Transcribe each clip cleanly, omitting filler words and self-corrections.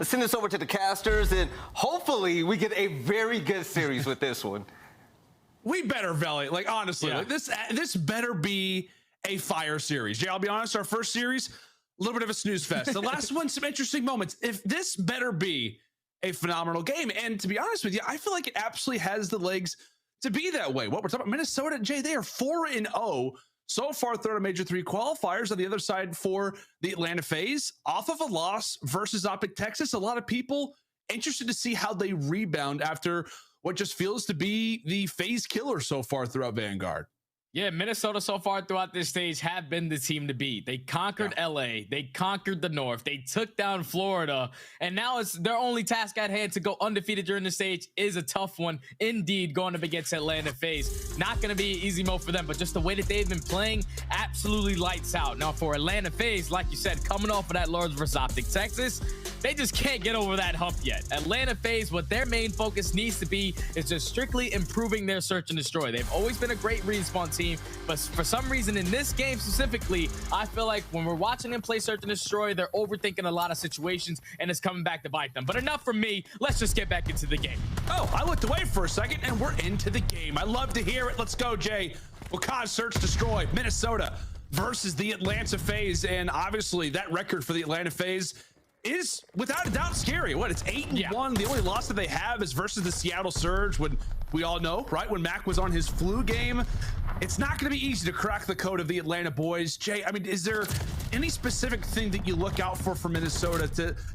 Let's send this over to the casters, and hopefully we get a very good series with this one. We better, Veli. Like, honestly, like this better be a fire series. Jay, I'll be honest, our first series, a little bit of a snooze fest. The last one, some interesting moments. If this better be a phenomenal game, and to be honest with you, I feel like it absolutely has the legs to be that way. What we're talking about, Minnesota, Jay, they are 4-0 so far through a Major III qualifiers. On the other side for the Atlanta FaZe, off of a loss versus OpTic Texas. A lot of people interested to see how they rebound after what just feels to be the FaZe killer so far throughout Vanguard. Yeah, Minnesota so far throughout this stage have been the team to beat. They conquered LA, they conquered the North, they took down Florida, and now it's their only task at hand. To go undefeated during the stage is a tough one indeed, going up against Atlanta FaZe. Not going to be an easy mode for them, but just the way that they've been playing, absolutely lights out. Now for Atlanta FaZe, like you said, coming off of that Lords vs OpTic Texas, they just can't get over that hump yet. Atlanta FaZe, what their main focus needs to be is just strictly improving their search and destroy. They've always been a great respawn team, but for some reason in this game specifically, I feel like when we're watching them play search and destroy, they're overthinking a lot of situations, and it's coming back to bite them. But enough from me. Let's just get back into the game. Oh, I looked away for a second, and we're into the game. I love to hear it. Let's go, Jay. Wakad search destroy Minnesota versus the Atlanta FaZe, and obviously that record for the Atlanta FaZe is without a doubt scary. What, it's 8-1. The only loss that they have is versus the Seattle Surge, when we all know, right, when Mack was on his flu game. It's not going to be easy to crack the code of the Atlanta boys. Jay, I mean, is there any specific thing that you look out for Minnesota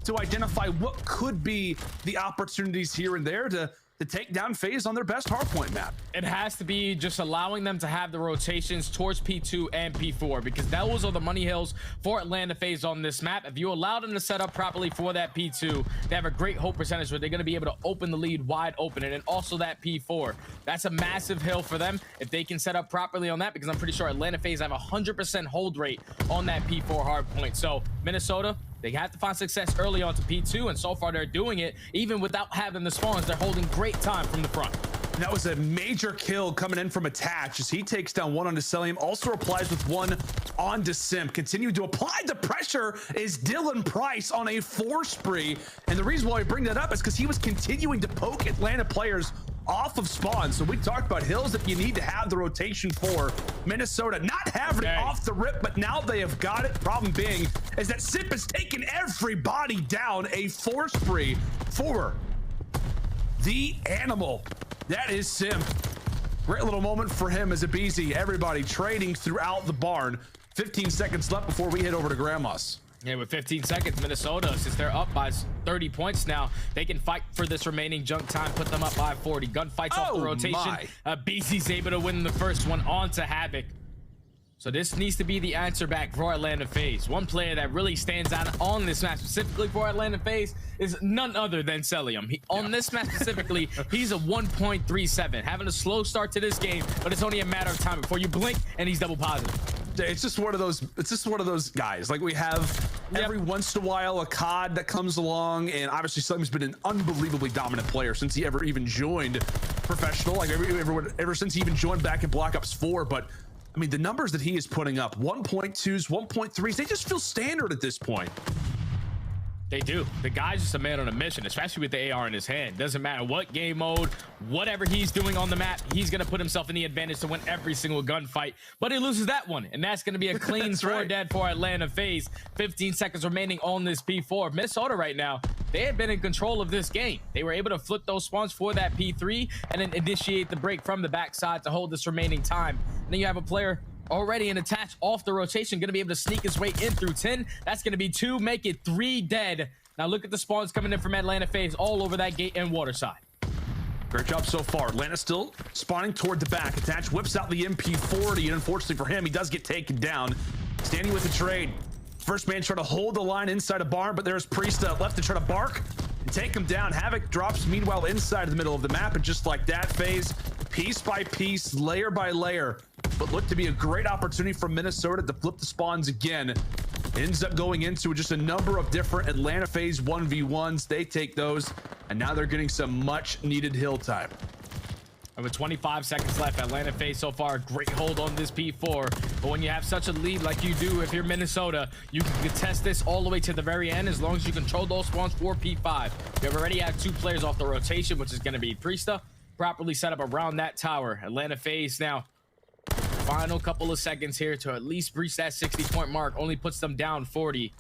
to identify what could be the opportunities here and there to take down FaZe on their best hardpoint map? It has to be just allowing them to have the rotations towards P2 and P4, because those are the money hills for Atlanta FaZe on this map. If you allow them to set up properly for that P2, they have a great hope percentage where they're going to be able to open the lead wide open. And then also that P4, that's a massive hill for them if they can set up properly on that, because I'm pretty sure Atlanta FaZe have 100% hold rate on that P4 hardpoint. So Minnesota, they have to find success early on to P2, and so far they're doing it even without having the spawns. They're holding great time from the front. And that was a major kill coming in from Attach as he takes down one onto Cellium, also replies with one onto Simp. Continuing to apply the pressure is Dylan Price on a 4 spree, and the reason why I bring that up is because he was continuing to poke Atlanta players off of spawn. So we talked about hills that you need to have the rotation for. Minnesota not having it off the rip, but now they have got it. Problem being is that Simp has taken everybody down. A 4 spree for the animal. That is Simp. Great little moment for him as aBeZy. Everybody trading throughout the barn. 15 seconds left before we head over to Grandma's. Yeah, with 15 seconds, Minnesota, since they're up by 30 points now, they can fight for this remaining junk time, put them up by 40. Gunfights off the rotation. aBeZy's able to win the first one onto Havok. So this needs to be the answer back for Atlanta FaZe. One player that really stands out on this map specifically for Atlanta FaZe is none other than Cellium. On this map specifically, he's a 1.37, having a slow start to this game, but it's only a matter of time before you blink and he's double positive. It's just one of those guys. Like, we have every once in a while a COD that comes along, and obviously Cellium's been an unbelievably dominant player since he ever even joined professional, like ever since he even joined back in Black Ops 4. But I mean, the numbers that he is putting up, 1.2s, 1.3s, they just feel standard at this point. They do. The guy's just a man on a mission, especially with the AR in his hand. Doesn't matter what game mode, whatever he's doing on the map, he's going to put himself in the advantage to win every single gunfight. But he loses that one, and that's going to be a clean 4 dead for Atlanta FaZe. 15 seconds remaining on this P4. Minnesota right now, they have been in control of this game. They were able to flip those spawns for that P3 and then initiate the break from the backside to hold this remaining time. And then you have a player already in Attach off the rotation, going to be able to sneak his way in through 10. That's going to be 2, make it 3 dead. Now look at the spawns coming in from Atlanta FaZe all over that gate and water side. Great job so far. Atlanta still spawning toward the back. Attach whips out the MP40, and unfortunately for him, he does get taken down. Standing with the trade. First man trying to hold the line inside a barn, but there's Priestahh left to try to bark and take him down. Havok drops meanwhile inside the middle of the map, and just like that, FaZe, piece by piece, layer by layer, but looked to be a great opportunity for Minnesota to flip the spawns again. Ends up going into just a number of different Atlanta FaZe 1v1s. They take those, and now they're getting some much needed hill time. And with 25 seconds left, Atlanta FaZe so far, great hold on this P4. But when you have such a lead like you do, if you're Minnesota, you can contest this all the way to the very end as long as you control those spawns for P5. You have already had 2 players off the rotation, which is going to be Priestahh, properly set up around that tower. Atlanta FaZe now, final couple of seconds here to at least reach that 60-point mark, only puts them down 40.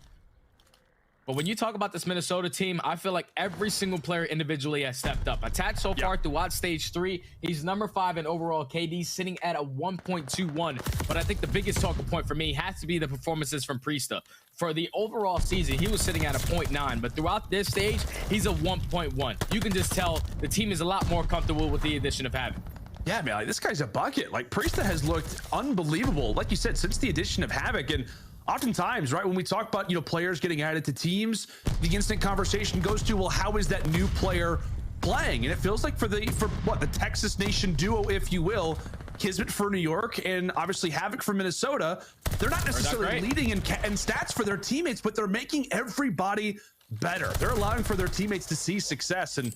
But when you talk about this Minnesota team, I feel like every single player individually has stepped up. Attach so far throughout stage 3, he's number 5 in overall KD, sitting at a 1.21. But I think the biggest talking point for me has to be the performances from Priestahh. For the overall season, he was sitting at a 0.9, but throughout this stage, he's a 1.1. You can just tell the team is a lot more comfortable with the addition of Havok. Yeah, man, like, this guy's a bucket. Like, Priestahh has looked unbelievable, like you said, since the addition of Havok. And oftentimes, right, when we talk about, you know, players getting added to teams, the instant conversation goes to, well, how is that new player playing? And it feels like for the Texas Nation duo, if you will, Kismet for New York and obviously Havok for Minnesota, they're not necessarily leading in stats for their teammates, but they're making everybody better. They're allowing for their teammates to see success. And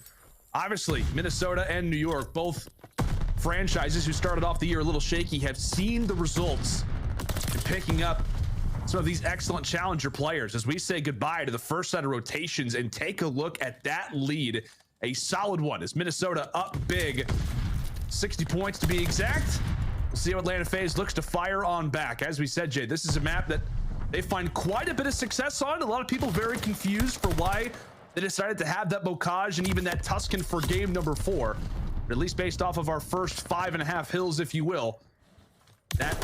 obviously, Minnesota and New York, both franchises who started off the year a little shaky, have seen the results and picking up some of these excellent challenger players as we say goodbye to the first set of rotations and take a look at that lead. A solid one as Minnesota up big, 60 points to be exact. We'll see how Atlanta FaZe looks to fire on back. As we said, Jay, this is a map that they find quite a bit of success on. A lot of people very confused for why they decided to have that Bocage and even that Tuscan for game number 4. But at least based off of our first 5.5 hills, if you will, that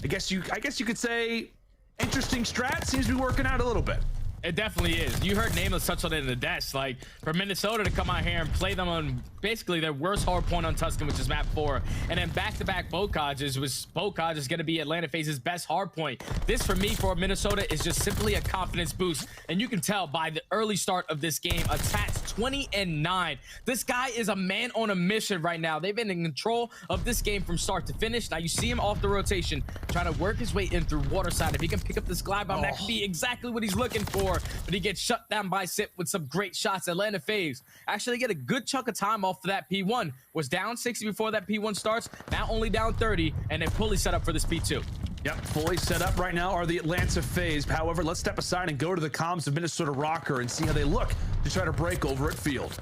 I guess you could say interesting strat seems to be working out a little bit. It definitely is. You heard Nameless touch on it in the desk. Like, for Minnesota to come out here and play them on basically their worst hard point on Tuscan, which is map 4, and then back-to-back Bocages, which Bocage is going to be Atlanta FaZe's best hard point. This, for me, for Minnesota, is just simply a confidence boost. And you can tell by the early start of this game, attached 20-9. This guy is a man on a mission right now. They've been in control of this game from start to finish. Now, you see him off the rotation, trying to work his way in through Waterside. If he can pick up this glide bomb, that could be exactly what he's looking for. But he gets shut down by Simp with some great shots. Atlanta FaZe actually get a good chunk of time off of that P1. Was down 60 before that P1 starts, now only down 30, and then fully set up for this P2. Yep, fully set up right now are the Atlanta FaZe. However, let's step aside and go to the comms of Minnesota Røkkr and see how they look to try to break over at field.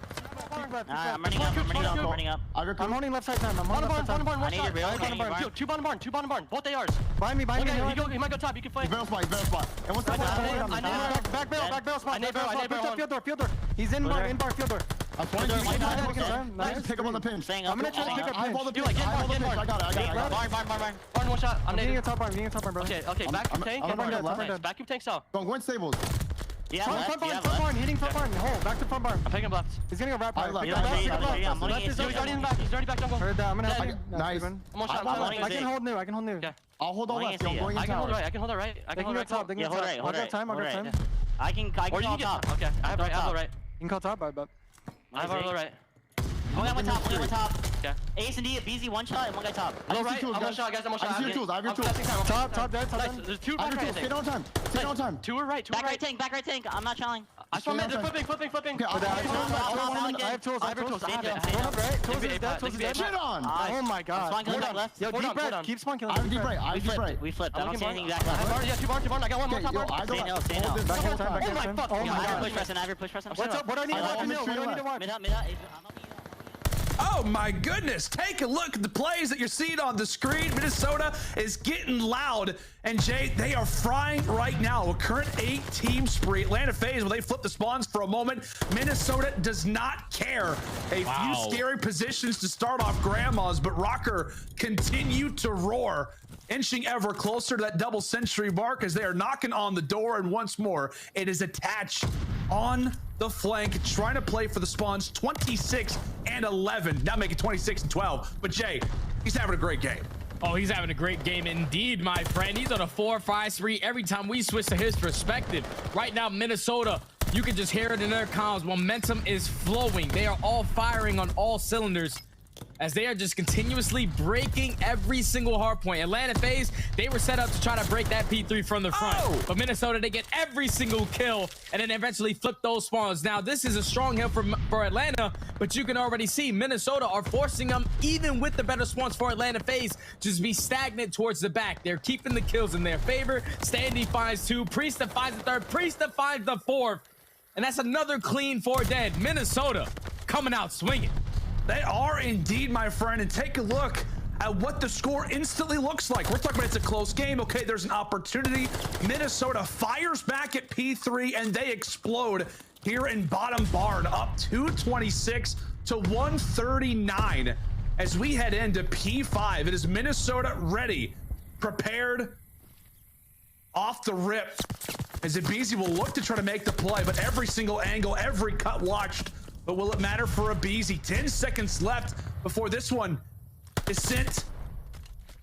I'm running up. I'm holding left side time. I'm holding left side time. I need your real. Two bottom barn. Both ARs. Behind me. He might go top. You can flank. Barrel spot. And what's that? Back barrel spot. Field door. He's in bar field door. I'm flanking. Nice. Pick up on the pinch. I'm gonna try to pick up pinch. Eyeball the pinch. I got it. Barn, one shot. I'm getting a top barn, bro. Okay, back to tank. Back to tank south. Going stables. Front barn, hitting front barn. Hold, back to front barn. I'm picking left. He's gonna go right left. He's already in the back. He's already back jungle. I'm gonna help. Nice. I can hold new. Okay. I'll hold all left. I'm going in I can hold tower. right. I can hold it right. They can go top. I'll grab time. I can call top. Okay, I have right. You can call top, but I have all right. One guy on top. Okay. Ace and D, aBeZy, one shot, and one guy top. Low right. I'm one shot, guys. I'm one shot. I have your tools. Top dead. There's two I have back your tools. Stay on time. Two are right. Back right tank. I'm not challenging. I saw mid. They're flipping. Okay, I have tools. Tools is dead. Shit on. Oh my god. Spawn killing back left. Yo, deep right. Keep spawn killing. I'm deep right. We flipped. I don't see anything back left. Yeah, two barn. I got one more top barn. Stay no. Oh my fuck. I have your push press. What's up? What do I need to watch? What do I need to watch? Mid up. Oh my goodness, take a look at the plays that you're seeing on the screen. Minnesota is getting loud, and Jay, they are frying right now. A current 8-team spree. Atlanta FaZe, well, they flip the spawns for a moment. Minnesota does not care. A few scary positions to start off grandmas, but Røkkr continue to roar, inching ever closer to that double century mark as they are knocking on the door. And once more, it is attached on the flank, trying to play for the spawns. 26 and 11, now make it 26 and 12. But Jay, he's having a great game. Oh, he's having a great game indeed, my friend. He's on a 4-5-3 every time we switch to his perspective. Right now, Minnesota, you can just hear it in their comms. Momentum is flowing. They are all firing on all cylinders as they are just continuously breaking every single hard point. Atlanta FaZe, they were set up to try to break that P3 from the front, but Minnesota, they get every single kill and then eventually flip those spawns. Now, this is a strong hill for Atlanta, but you can already see Minnesota are forcing them, even with the better spawns for Atlanta FaZe, just be stagnant towards the back. They're keeping the kills in their favor. Standy finds 2, Priestahh finds the 3rd, Priestahh finds the 4th, and that's another clean 4 dead. Minnesota coming out swinging. They are indeed, my friend, and take a look at what the score instantly looks like. We're talking about it's a close game. Okay, there's an opportunity. Minnesota fires back at P3 and they explode here in bottom barn, up 226 to 139 as we head into P5. It is Minnesota ready, prepared, off the rip, as aBeZy will look to try to make the play, but every single angle, every cut watched. But will it matter for aBeZy? 10 seconds left before this one is sent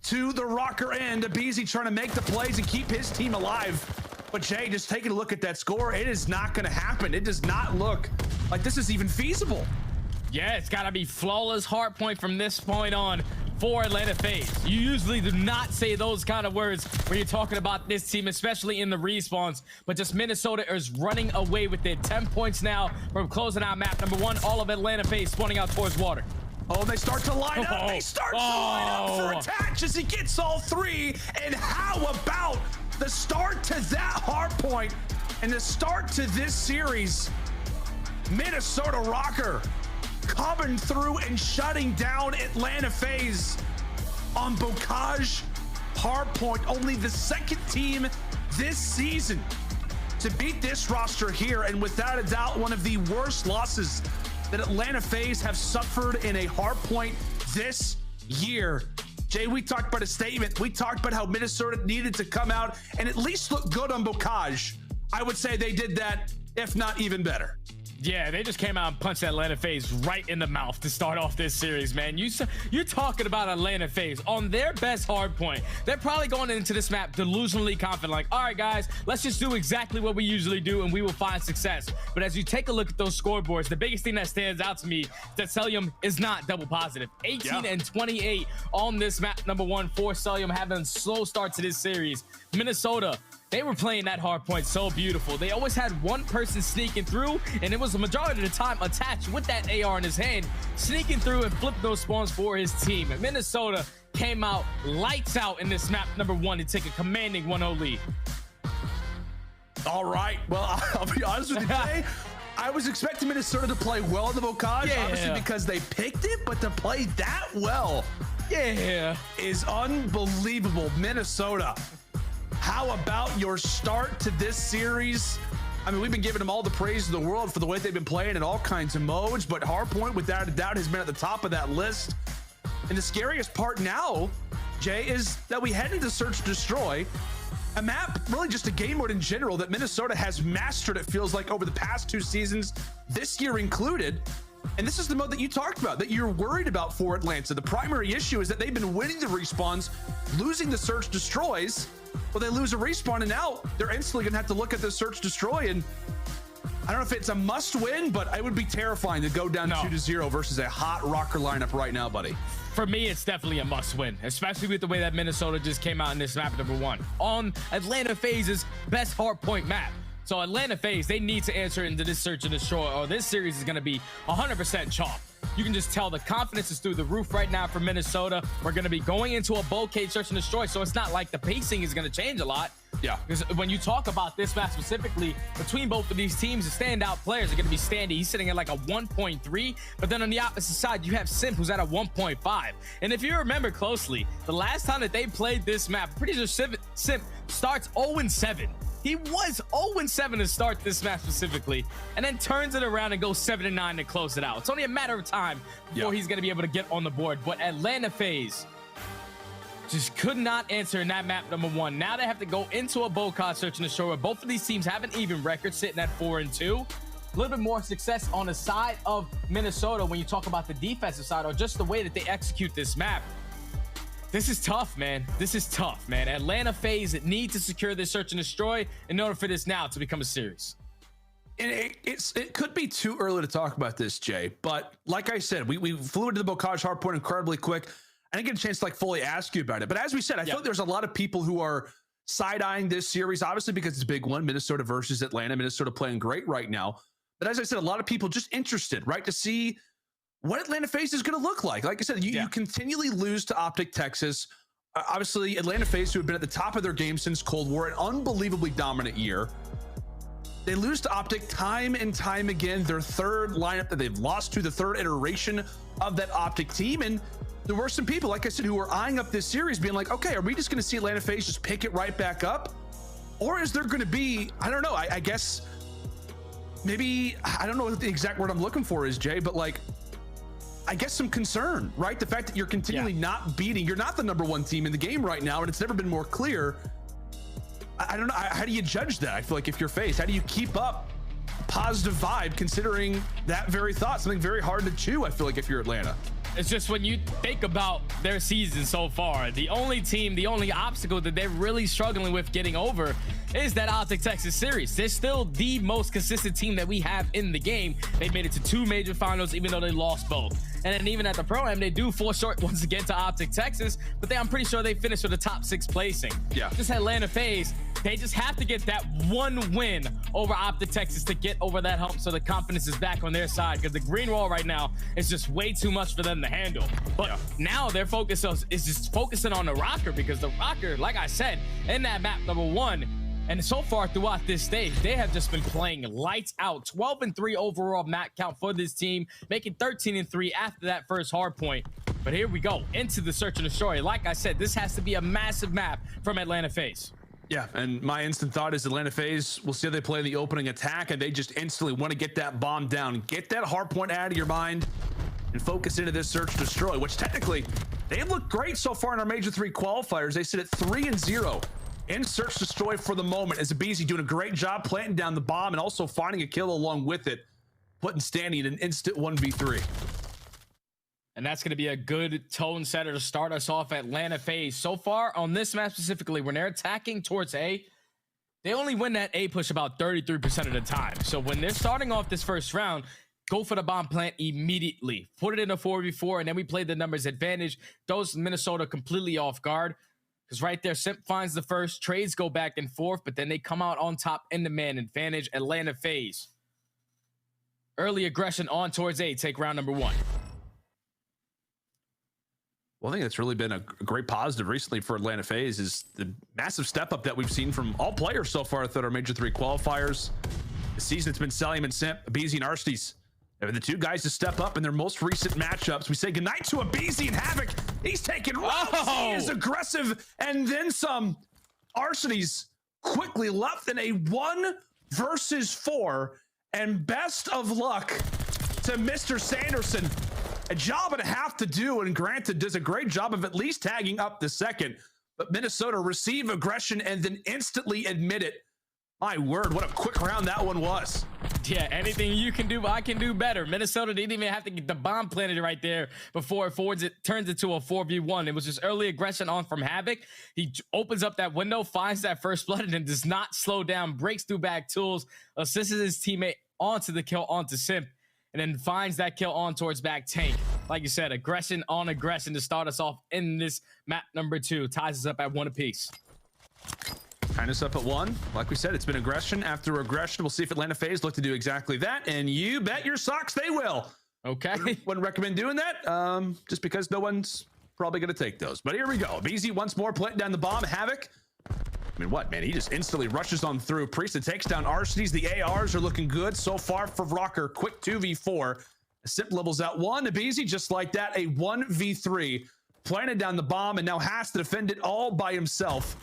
to the Røkkr end. aBeZy trying to make the plays and keep his team alive. But Jay, just taking a look at that score, it is not going to happen. It does not look like this is even feasible. Yeah, it's got to be flawless hard point from this point on for Atlanta FaZe. You usually do not say those kind of words when you're talking about this team, especially in the respawns, but just Minnesota is running away with it. 10 points now from closing out map number 1. All of Atlanta FaZe spawning out towards water. Oh, they start to line up. They start to line up for attach as he gets all 3. And how about the start to that hard point and the start to this series? Minnesota Røkkr coming through and shutting down Atlanta FaZe on Bocage hardpoint. Only the 2nd team this season to beat this roster here, and without a doubt one of the worst losses that Atlanta FaZe have suffered in a hardpoint this year. Jay, we talked about a statement. We talked about how Minnesota needed to come out and at least look good on Bocage. I would say they did that, if not even better. Yeah, they just came out and punched Atlanta FaZe right in the mouth to start off this series, man. You're talking about Atlanta FaZe on their best hard point. They're probably going into this map delusionally confident, like, all right, guys, let's just do exactly what we usually do and we will find success. But as you take a look at those scoreboards, the biggest thing that stands out to me is that Cellium is not double positive. 18 and 28 on this map number 1 for Cellium, having a slow start to this series. Minnesota, they were playing that hard point so beautiful. They always had one person sneaking through, and it was the majority of the time attached with that AR in his hand, sneaking through and flipping those spawns for his team. And Minnesota came out lights out in this map number 1 to take a commanding 1-0 lead. All right, well, I'll be honest with you today. I was expecting Minnesota to play well in the Bocage, obviously because they picked it, but to play that well is unbelievable. Minnesota, how about your start to this series? I mean, we've been giving them all the praise in the world for the way they've been playing in all kinds of modes, but hardpoint, without a doubt, has been at the top of that list. And the scariest part now, Jay, is that we head into Search Destroy, a map, really just a game mode in general, that Minnesota has mastered, it feels like, over the past 2 seasons, this year included. And this is the mode that you talked about, that you're worried about for Atlanta. The primary issue is that they've been winning the respawns, losing the Search Destroys. Well, they lose a respawn, and now they're instantly going to have to look at the Search Destroy. And I don't know if it's a must win, but it would be terrifying to go down 2-0 versus a hot Røkkr lineup right now, buddy. For me, it's definitely a must win, especially with the way that Minnesota just came out in this map number 1 on Atlanta FaZe's best hardpoint map. So Atlanta FaZe, they need to answer into this Search and Destroy, or this series is going to be 100% chalk. You can just tell the confidence is through the roof right now for Minnesota. We're going to be going into a Bocage Search and Destroy, so it's not like the pacing is going to change a lot. Yeah, because when you talk about this map specifically, between both of these teams, the standout players are going to be Standy. He's sitting at like a 1.3, but then on the opposite side, you have Simp, who's at a 1.5. And if you remember closely, the last time that they played this map, pretty sure Simp starts 0-7. He was 0-7 to start this match specifically, and then turns it around and goes 7-9 to close it out. It's only a matter of time before he's going to be able to get on the board. But Atlanta FaZe just could not answer in that map number 1. Now they have to go into a Bocage Search and Destroy, where both of these teams have an even record, sitting at 4-2. A little bit more success on the side of Minnesota when you talk about the defensive side, or just the way that they execute this map. This is tough, man. This is tough, man. Atlanta FaZe need to secure this Search and Destroy in order for this now to become a series. it could be too early to talk about this, Jay. But like I said, we flew into the Bocage hardpoint incredibly quick. I didn't get a chance to like fully ask you about it. But as we said, I thought there's a lot of people who are side-eyeing this series, obviously because it's a big one, Minnesota versus Atlanta. Minnesota playing great right now. But as I said, a lot of people just interested, right, to see what Atlanta FaZe is going to look like. Like I said, you continually lose to OpTic Texas. Obviously, Atlanta FaZe, who have been at the top of their game since Cold War, an unbelievably dominant year. They lose to OpTic time and time again. Their third lineup that they've lost to, the third iteration of that OpTic team. And there were some people, like I said, who were eyeing up this series, being like, okay, are we just going to see Atlanta FaZe just pick it right back up? Or is there going to be, I don't know, I guess, maybe, I don't know what the exact word I'm looking for is, Jay, but like, I guess some concern, right? The fact that you're continually not beating, you're not the #1 team in the game right now, and it's never been more clear. I don't know, how do you judge that? I feel like if you're FaZe, how do you keep up a positive vibe considering that very thought? Something very hard to chew, I feel like, if you're Atlanta. It's just when you think about their season so far, the only team, the only obstacle that they're really struggling with getting over is that OpTic Texas series. They're still the most consistent team that we have in the game. They made it to 2 major finals, even though they lost both. And then even at the Pro-Am, they do fall short once again to OpTic Texas, but I'm pretty sure they finished with a top 6 placing. Yeah. Just Atlanta FaZe, they just have to get that one win over OpTic Texas to get over that hump so the confidence is back on their side, because the green wall right now is just way too much for them to handle. But now their focus is just focusing on the Røkkr, because the Røkkr, like I said, in that map #1, and so far throughout this stage, they have just been playing lights out. 12-3 overall map count for this team, making 13-3 after that first hard point. But here we go into the search and destroy. Like I said, this has to be a massive map from Atlanta FaZe. Yeah, and my instant thought is Atlanta FaZe, we'll see how they play in the opening attack, and they just instantly want to get that bomb down. Get that hard point out of your mind and focus into this search and destroy, which technically, they look great so far in our Major III qualifiers. They sit at 3-0 in search destroy for the moment, as aBeZy doing a great job planting down the bomb and also finding a kill along with it, putting Standy in an instant 1v3. And that's going to be a good tone setter to start us off. Atlanta FaZe, so far on this map specifically, when they're attacking towards A, they only win that A push about 33% of the time. So when they're starting off this first round, go for the bomb plant immediately. Put it in a 4v4, and then we play the numbers advantage. Those Minnesota completely off guard. Because right there, Simp finds the first. Trades go back and forth, but then they come out on top in the man advantage. Atlanta FaZe. Early aggression on towards A. Take round #1. One thing that's really been a great positive recently for Atlanta FaZe is the massive step up that we've seen from all players so far throughout our Major III qualifiers. This season, it's been Cellium and Simp, aBeZy and Arcitys. They're the two guys to step up in their most recent matchups. We say goodnight to aBeZy and Havok. He's taking rounds. He is aggressive, and then some. Arcitys quickly left in a 1 versus 4, and best of luck to Mr. Sanderson. A job and a half to do, and granted, does a great job of at least tagging up the second. But Minnesota receive aggression and then instantly admit it. My word, what a quick round that one was. Yeah, anything you can do, I can do better. Minnesota didn't even have to get the bomb planted right there before it turns into a 4v1. It was just early aggression on from Havok. He opens up that window, finds that first blood, and then does not slow down, breaks through back tools, assists his teammate onto the kill, onto Simp, and then finds that kill on towards back tank. Like you said, aggression on aggression to start us off in this map #2. Ties us up at 1 apiece. Tying us up at 1. Like we said, it's been aggression after aggression. We'll see if Atlanta FaZe look to do exactly that, and you bet your socks they will. Okay. Wouldn't recommend doing that, just because no one's probably going to take those. But here we go. aBeZy once more planting down the bomb. Havok. I mean, what, man? He just instantly rushes on through. Priestahh takes down Arcitys. The ARs are looking good so far for Røkkr. Quick 2v4. Simp levels out 1. aBeZy, just like that, a 1v3. Planted down the bomb and now has to defend it all by himself.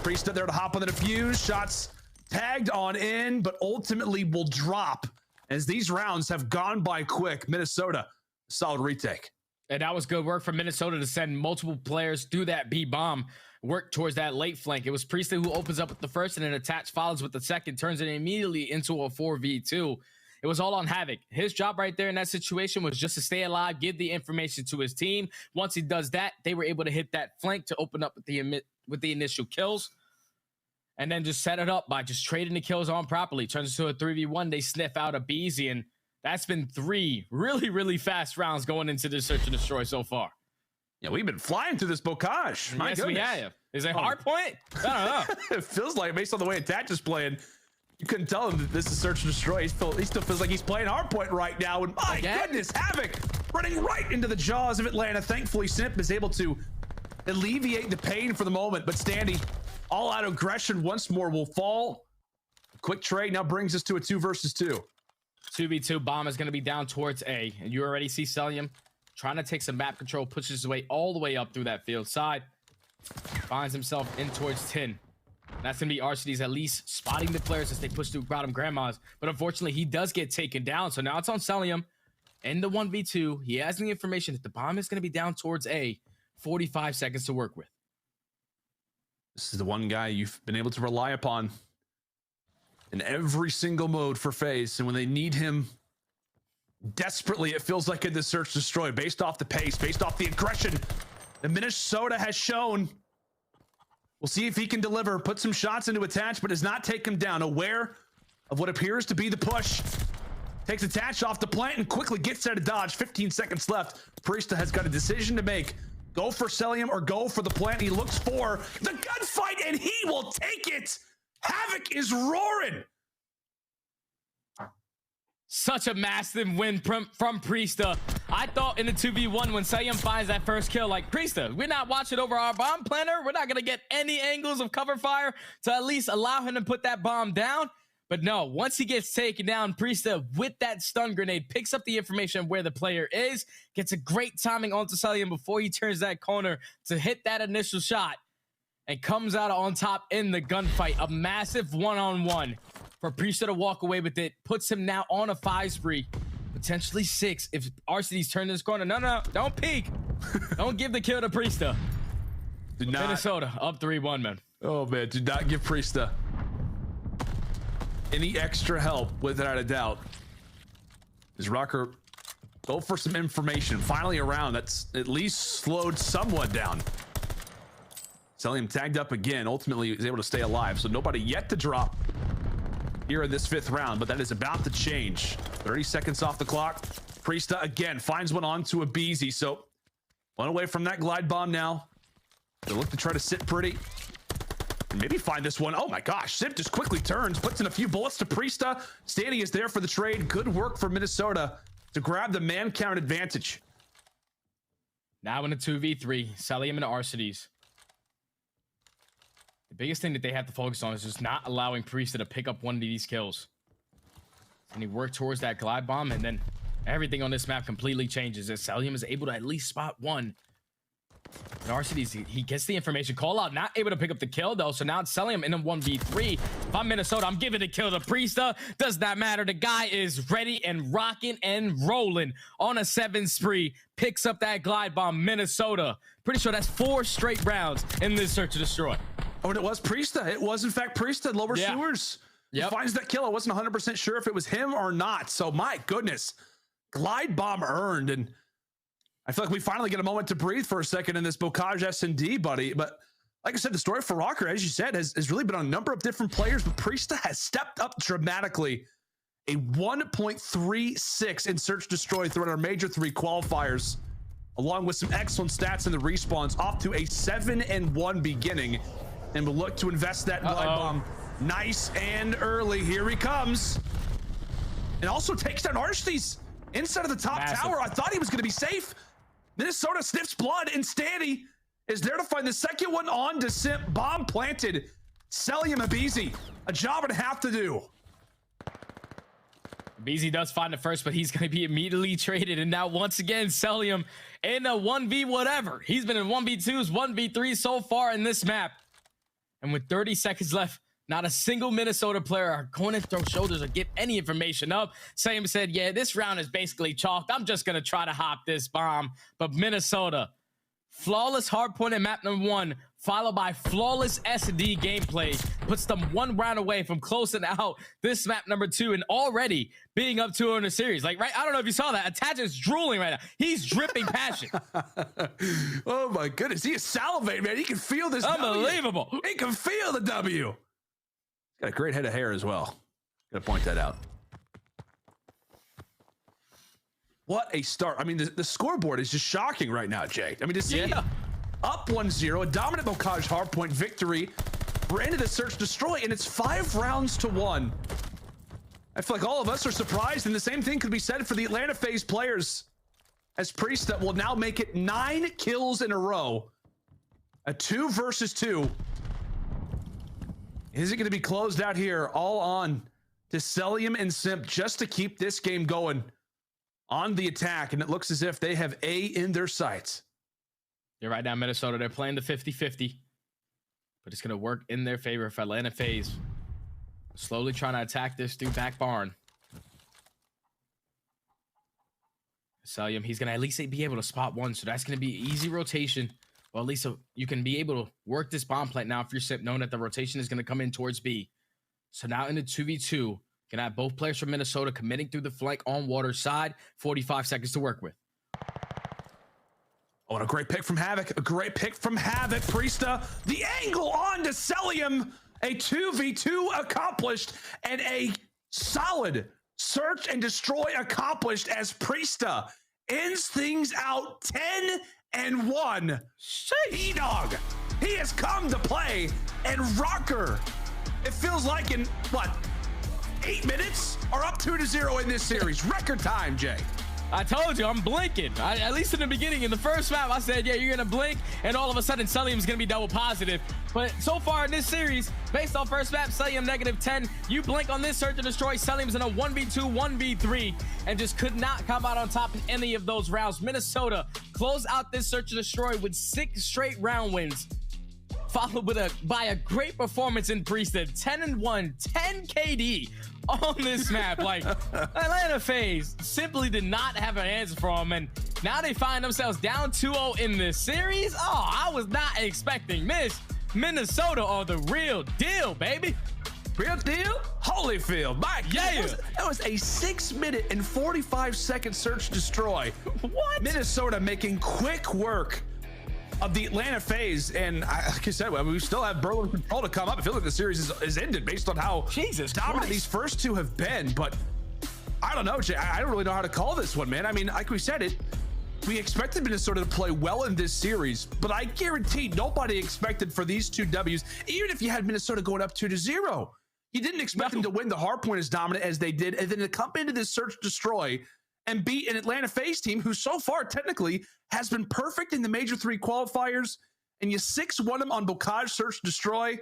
Priestahh there to hop on the defuse. Shots tagged on in, but ultimately will drop as these rounds have gone by quick. Minnesota, solid retake. And that was good work from Minnesota to send multiple players through that B bomb, work towards that late flank. It was Priestahh who opens up with the first, and then attach follows with the second, turns it immediately into a 4v2. It was all on Havok. His job right there in that situation was just to stay alive, give the information to his team. Once he does that, they were able to hit that flank to open up with the initial kills. and then just set it up by just trading the kills on properly. Turns into a 3v1. They sniff out aBeZy, and that's been 3 really, really fast rounds going into this search and destroy so far. Yeah, we've been flying through this bocage. My Yes, goodness. we have. Is it hard point? I don't know. It feels like, based on the way Attach is playing, you couldn't tell him that this is search and destroy. He still feels like he's playing hard point right now. And my goodness, Havok running right into the jaws of Atlanta. Thankfully, Simp is able to alleviate the pain for the moment. But Standy, all out aggression once more, will fall. Quick trade now brings us to a 2 versus 2. 2v2. Bomb is going to be down towards A. And you already see Cellium trying to take some map control, pushes his way all the way up through that field side. Finds himself in towards 10. That's going to be Arcitys at least spotting the players as they push through bottom grandmas. But unfortunately, he does get taken down. So now it's on Cellium in the 1v2. He has the information that the bomb is going to be down towards A. 45 seconds to work with. This is the one guy you've been able to rely upon in every single mode for FaZe. And when they need him desperately, it feels like in the search destroy, based off the pace, based off the aggression that Minnesota has shown. We'll see if he can deliver, put some shots into Attach, but does not take him down. Aware of what appears to be the push. Takes Attach off the plant and quickly gets out of dodge. 15 seconds left. Priestahh has got a decision to make. Go for Cellium or go for the plant. He looks for the gunfight and he will take it. Havok is roaring. Such a massive win from Priestahh. I thought in the 2v1 when Cellium finds that first kill, like, Priestahh, we're not watching over our bomb planner. We're not going to get any angles of cover fire to at least allow him to put that bomb down. But no, once he gets taken down, Priestahh, with that stun grenade, picks up the information of where the player is, gets a great timing onto Cellium before he turns that corner to hit that initial shot, and comes out on top in the gunfight. A massive one-on-one for Priestahh to walk away with it. Puts him now on a 5 spree, potentially 6 if Arcitys turn this corner. No, don't peek. Don't give the kill to Priestahh. Do not. Minnesota up 3-1, man. Oh, man, do not give Priestahh any extra help, without a doubt. As Røkkr go for some information. Finally around, that's at least slowed someone down. Cellium tagged up again. Ultimately, he was able to stay alive, so nobody yet to drop here in this 5th round, but that is about to change. 30 seconds off the clock. Priestahh again finds one onto aBeZy, so one away from that glide bomb now. They look to try to sit pretty and maybe find this one. Oh my gosh, Simp just quickly turns, puts in a few bullets to Priestahh. Standy is there for the trade. Good work for Minnesota to grab the man count advantage. Now in a 2v3, Cellium and Arcitys. The biggest thing that they have to focus on is just not allowing Priestahh to pick up one of these kills. And he worked towards that glide bomb, and then everything on this map completely changes as Cellium is able to at least spot one. And Arcitys, he gets the information. Call out, not able to pick up the kill, though. So now it's Cellium in a 1v3. If I'm Minnesota, I'm giving the kill to Priestahh. Does not matter. The guy is ready and rocking and rolling on a 7 spree. Picks up that glide bomb. Minnesota. Pretty sure that's 4 straight rounds in this search to destroy. Oh, and it was Priestahh. It was, in fact, Priestahh. Lower sewers. Yep. Finds that kill. I wasn't 100% sure if it was him or not. So, my goodness. Glide bomb earned. And I feel like we finally get a moment to breathe for a second in this Bocage S&D, buddy. But like I said, the story for Røkkr, as you said, has really been on a number of different players. But Priestahh has stepped up dramatically. A 1.36 in search destroy throughout our Major III qualifiers, along with some excellent stats in the respawns, off to a 7-1 beginning. And we'll look to invest that glide bomb nice and early. Here he comes. And also takes down Arcitys inside of the top tower. I thought he was going to be safe. Minnesota sniffs blood, and Standy is there to find the second one on to Simp. Bomb planted. Cellium aBeZy. A job and a half to do. aBeZy does find it first, but he's going to be immediately traded. And now, once again, Cellium in a 1v whatever. He's been in 1v2s, 1v3s so far in this map. And with 30 seconds left, not a single Minnesota player are going to throw shoulders or give any information up. Cellium said, yeah, this round is basically chalked. I'm just going to try to hop this bomb. But Minnesota, flawless hardpoint in map number 1, followed by flawless S&D gameplay, puts them 1 round away from closing out this map number 2 and already being up 2 in the series. Like, right? I don't know if you saw that. Attach is drooling right now. He's dripping passion. Oh my goodness. He is salivating, man. He can feel this. Unbelievable. He can feel the W. Got a great head of hair as well. Gotta point that out. What a start. I mean, the scoreboard is just shocking right now, Jay. I mean, to see up 1-0, a dominant Bocage hardpoint victory. We're into the search destroy, and it's 5 rounds to 1. I feel like all of us are surprised, and the same thing could be said for the Atlanta FaZe players, as Priestahh will now make it 9 kills in a row. A 2 versus 2. Is it going to be closed out here all on to Cellium and Simp just to keep this game going on the attack? And it looks as if they have A in their sights. Yeah, right now, Minnesota, they're playing the 50-50. But it's going to work in their favor for Atlanta FaZe. Slowly trying to attack this through back barn. Cellium, he's going to at least be able to spot one. So that's going to be easy rotation. Well, at least you can be able to work this bomb plant now if you're Simp, knowing that the rotation is going to come in towards B. So now in the 2v2, can have both players from Minnesota committing through the flank on water side. 45 seconds to work with. Oh, and a great pick from Havok. A great pick from Havok. Priestahh, the angle on to Cellium. A 2v2 accomplished, and a solid search and destroy accomplished as Priestahh ends things out 10-1. Dog, he has come to play, and Røkkr, it feels like in what, 8 minutes are up 2-0 in this series. Record time, Jay. I told you, I'm blinking. At least in the beginning, in the first map, I said, yeah, you're going to blink, and all of a sudden, Cellium's going to be double positive. But so far in this series, based on first map, Cellium -10. You blink on this search and destroy, Cellium's in a 1v2, 1v3, and just could not come out on top in any of those rounds. Minnesota close out this search and destroy with 6 straight round wins, followed by a great performance in Priestahh. 10-1, 10 KD on this map. Like, Atlanta FaZe simply did not have an answer for them, and now they find themselves down 2-0 in this series. Oh, I was not expecting this. Minnesota are the real deal, baby. Real deal? Holyfield, my yeah. That was a 6-minute and 45-second search destroy. What? Minnesota making quick work of the Atlanta FaZe, and like I said, we still have Berlin Control to come up. I feel like the series is ended based on how dominant these first two have been, but I don't know, Jay. I don't really know how to call this one, man. I mean, like we said, we expected Minnesota to play well in this series, but I guarantee nobody expected for these 2 Ws, even if you had Minnesota going up 2-0. You didn't expect them to win the hardpoint as dominant as they did, and then to come into this search destroy and beat an Atlanta FaZe team who so far technically has been perfect in the Major III qualifiers, and you 6-1 them on Bocage search destroy.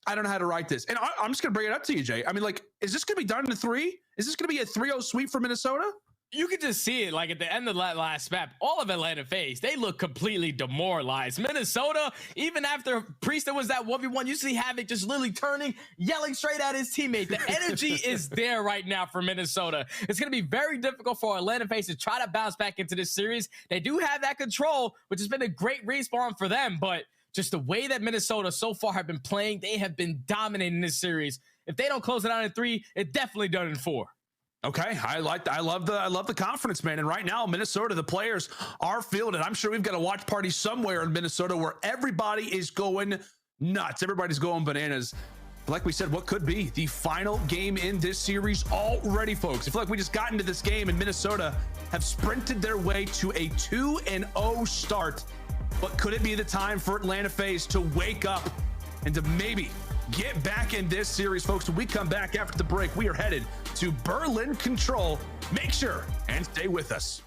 I don't know how to write this. And I'm just going to bring it up to you, Jay. I mean, like, is this going to be done in 3? Is this going to be a 3-0 sweep for Minnesota? You could just see it, like at the end of that last map, all of Atlanta FaZe, they look completely demoralized. Minnesota, even after Priestahh was that 1v1, you see Havok just literally turning, yelling straight at his teammate. The energy is there right now for Minnesota. It's going to be very difficult for Atlanta FaZe to try to bounce back into this series. They do have that control, which has been a great respawn for them, but just the way that Minnesota so far have been playing, they have been dominating this series. If they don't close it out in 3, it definitely done in 4. Okay, I love the confidence, man. And right now, Minnesota, the players are fielded. I'm sure we've got a watch party somewhere in Minnesota where everybody is going nuts. Everybody's going bananas. But like we said, what could be the final game in this series already, folks? I feel like we just got into this game and Minnesota have sprinted their way to a 2-0 start. But could it be the time for Atlanta FaZe to wake up and to maybe get back in this series, folks? When we come back after the break, we are headed to Berlin Control. Make sure and stay with us.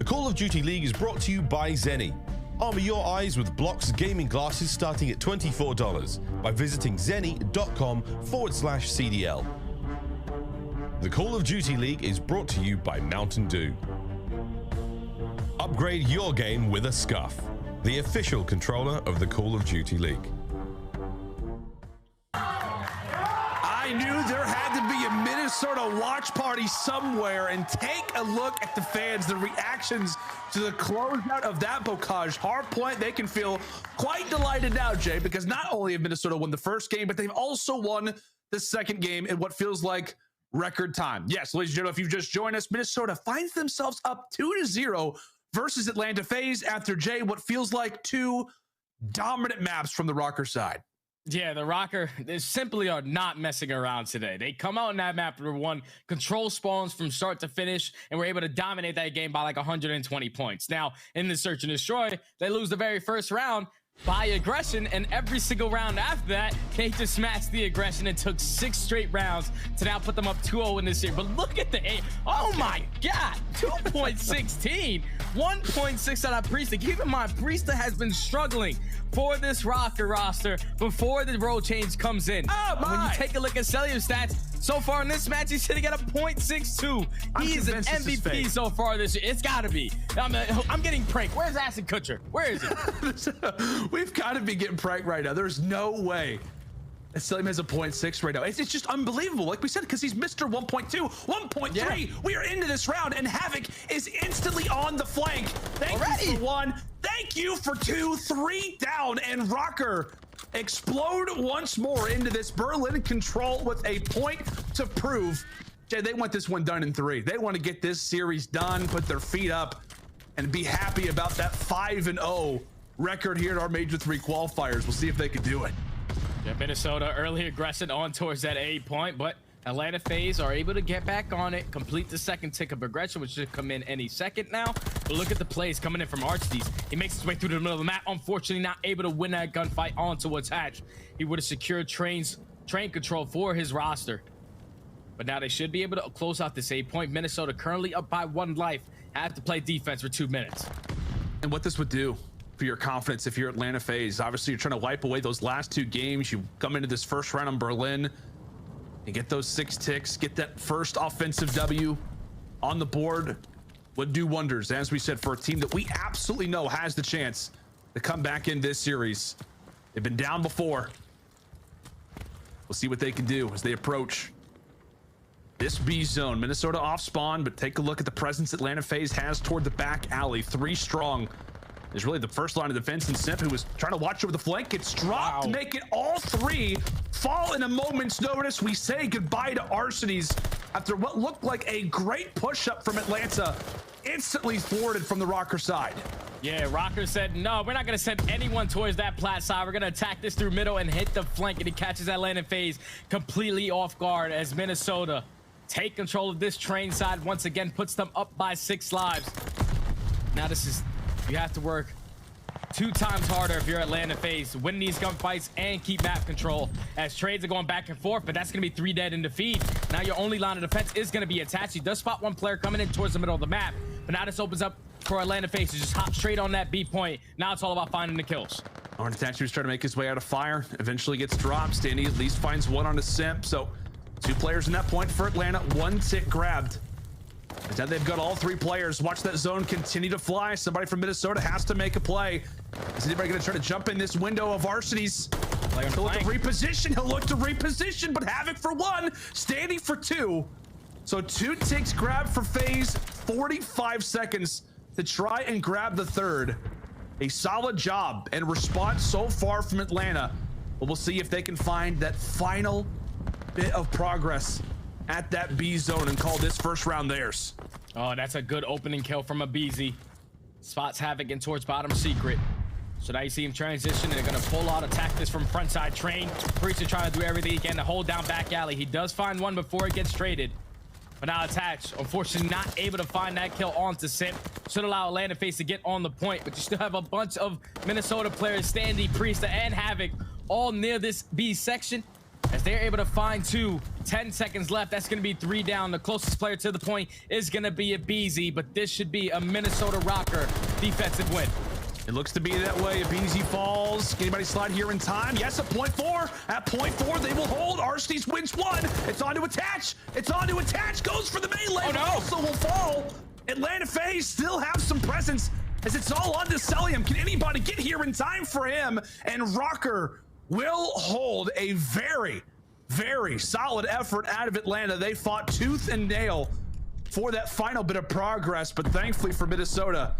Call of Duty League is brought to you by Zenni. Armor your eyes with Block's gaming glasses starting at $24 by visiting zenni.com/CDL. The Call of Duty League is brought to you by Mountain Dew. Upgrade your game with a Scuff, the official controller of the Call of Duty League. I knew there had to be a Minnesota watch party somewhere, and take a look at the fans, the reactions to the closeout of that Bocage hard point. They can feel quite delighted now, Jay, because not only have Minnesota won the first game, but they've also won the second game in what feels like record time. Yes, ladies and gentlemen, if you've just joined us, Minnesota finds themselves up 2-0 versus Atlanta FaZe after, Jay, what feels like two dominant maps from the Røkkr side. Yeah, the Røkkr, they simply are not messing around today. They come out in that map number one, control spawns from start to finish, and were able to dominate that game by like 120 points. Now, in the search and destroy, they lose the very first round by aggression, and every single round after that, they just matched the aggression and took 6 straight rounds to now put them up 2-0 in this year. But look at the A. Oh my God, 2.16, 1.6 out of Priestahh. Keep in mind, Priestahh has been struggling for this Røkkr roster before the role change comes in. When you take a look at Cellium stats, so far in this match, he's sitting at a 0.62. He is an MVP so far this year. It's gotta be. I'm getting pranked. Where's Acid Kutcher? Where is it? We've got to be getting pranked right now. There's no way that Cellium has a 0.6 right now. It's just unbelievable, like we said, because he's Mr. 1.2, 1.3. Yeah. We are into this round, and Havok is instantly on the flank. Thank you for 1. Thank you for 2. 3 down, and Røkkr explode once more into this Berlin control with a point to prove. Jay, they want this one done in 3. They want to get this series done, put their feet up, and be happy about that 5-0 record here at our Major III Qualifiers. We'll see if they can do it. Yeah, Minnesota early aggression on towards that A point, but Atlanta FaZe are able to get back on it, complete the second tick of aggression, which should come in any second now. But look at the plays coming in from Arcitys. He makes his way through the middle of the map, unfortunately not able to win that gunfight on towards Hatch. He would have secured train control for his roster. But now they should be able to close out this A point. Minnesota currently up by 1 life, have to play defense for 2 minutes. And what this would do for your confidence if you're Atlanta FaZe, obviously you're trying to wipe away those last 2 games. You come into this first round in Berlin and get those 6 ticks, get that first offensive W on the board, would do wonders, as we said, for a team that we absolutely know has the chance to come back in this series. They've been down before. We'll see what they can do as they approach this B zone. Minnesota off spawn, but take a look at the presence Atlanta FaZe has toward the back alley. 3 strong is really the first line of defense, and Simp, who was trying to watch over the flank, gets dropped to make it. All 3 fall in a moment's notice. We say goodbye to Arcitys after what looked like a great push-up from Atlanta, instantly thwarted from the Røkkr side. Yeah, Røkkr said, no, we're not going to send anyone towards that plat side. We're going to attack this through middle and hit the flank, and he catches Atlanta FaZe completely off guard as Minnesota take control of this train side once again, puts them up by 6 lives. Now this is, you have to work 2 times harder if you're Atlanta FaZe, win these gunfights and keep map control, as trades are going back and forth, but that's going to be 3 dead in the feed. Now your only line of defense is going to be attached. He does spot 1 player coming in towards the middle of the map, but now this opens up for Atlanta FaZe to just hop straight on that B point. Now it's all about finding the kills. Arcitys was trying to make his way out of fire, eventually gets dropped. Standy at least finds 1 on the Simp, so 2 players in that point for Atlanta, 1 tick grabbed. Now they've got all 3 players. Watch that zone continue to fly. Somebody from Minnesota has to make a play. Is anybody going to try to jump in this window of Arcitys? He'll look to reposition. He'll look to reposition, but Havok for 1, Standy for 2. So 2 ticks grabbed for FaZe, 45 seconds to try and grab the 3rd. A solid job and response so far from Atlanta. But we'll see if they can find that final bit of progress at that B zone and call this first round theirs. Oh, that's a good opening kill from aBeZy. Spots Havok in towards bottom secret. So now you see him transition, and they're gonna full out attack this from front side train. Priestahh trying to do everything he can to hold down back alley. He does find 1 before it gets traded, but now attached, unfortunately not able to find that kill onto Simp. Should allow Atlanta FaZe to get on the point, but you still have a bunch of Minnesota players, Standy, Priestahh, and Havok, all near this B section, as they're able to find 2. 10 seconds left. That's going to be 3 down. The closest player to the point is going to be aBeZy, but this should be a Minnesota Røkkr defensive win. It looks to be that way. aBeZy falls. Can anybody slide here in time? Yes, at point 4. At point 4, they will hold. Arcitys wins 1. It's on to attach. It's on to attach. Goes for the melee. Oh, no. Also will fall. Atlanta FaZe still have some presence as it's all on to Cellium. Can anybody get here in time for him? And Røkkr will hold a very, very solid effort out of Atlanta. They fought tooth and nail for that final bit of progress, but thankfully for Minnesota,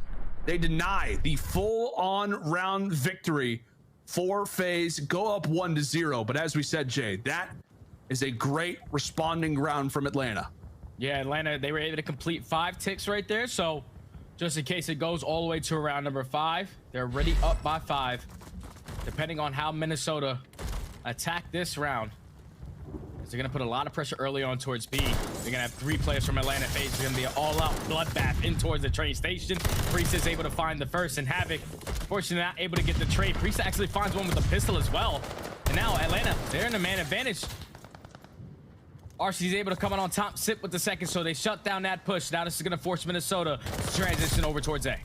they deny the full-on round victory for FaZe, go up 1-0. But as we said, Jay, that is a great responding round from Atlanta. Yeah, Atlanta, they were able to complete 5 ticks right there. So just in case it goes all the way to round number 5, they're already up by 5. Depending on how Minnesota attack this round, they're going to put a lot of pressure early on towards B. They're going to have 3 players from Atlanta FaZe. It's going to be an all-out bloodbath in towards the train station. Priestahh is able to find the first, and Havok, fortunately, not able to get the trade. Priestahh actually finds one with a pistol as well. And now Atlanta, they're in a man advantage. Arcitys able to come on top, Simp with the second, so they shut down that push. Now this is going to force Minnesota to transition over towards A.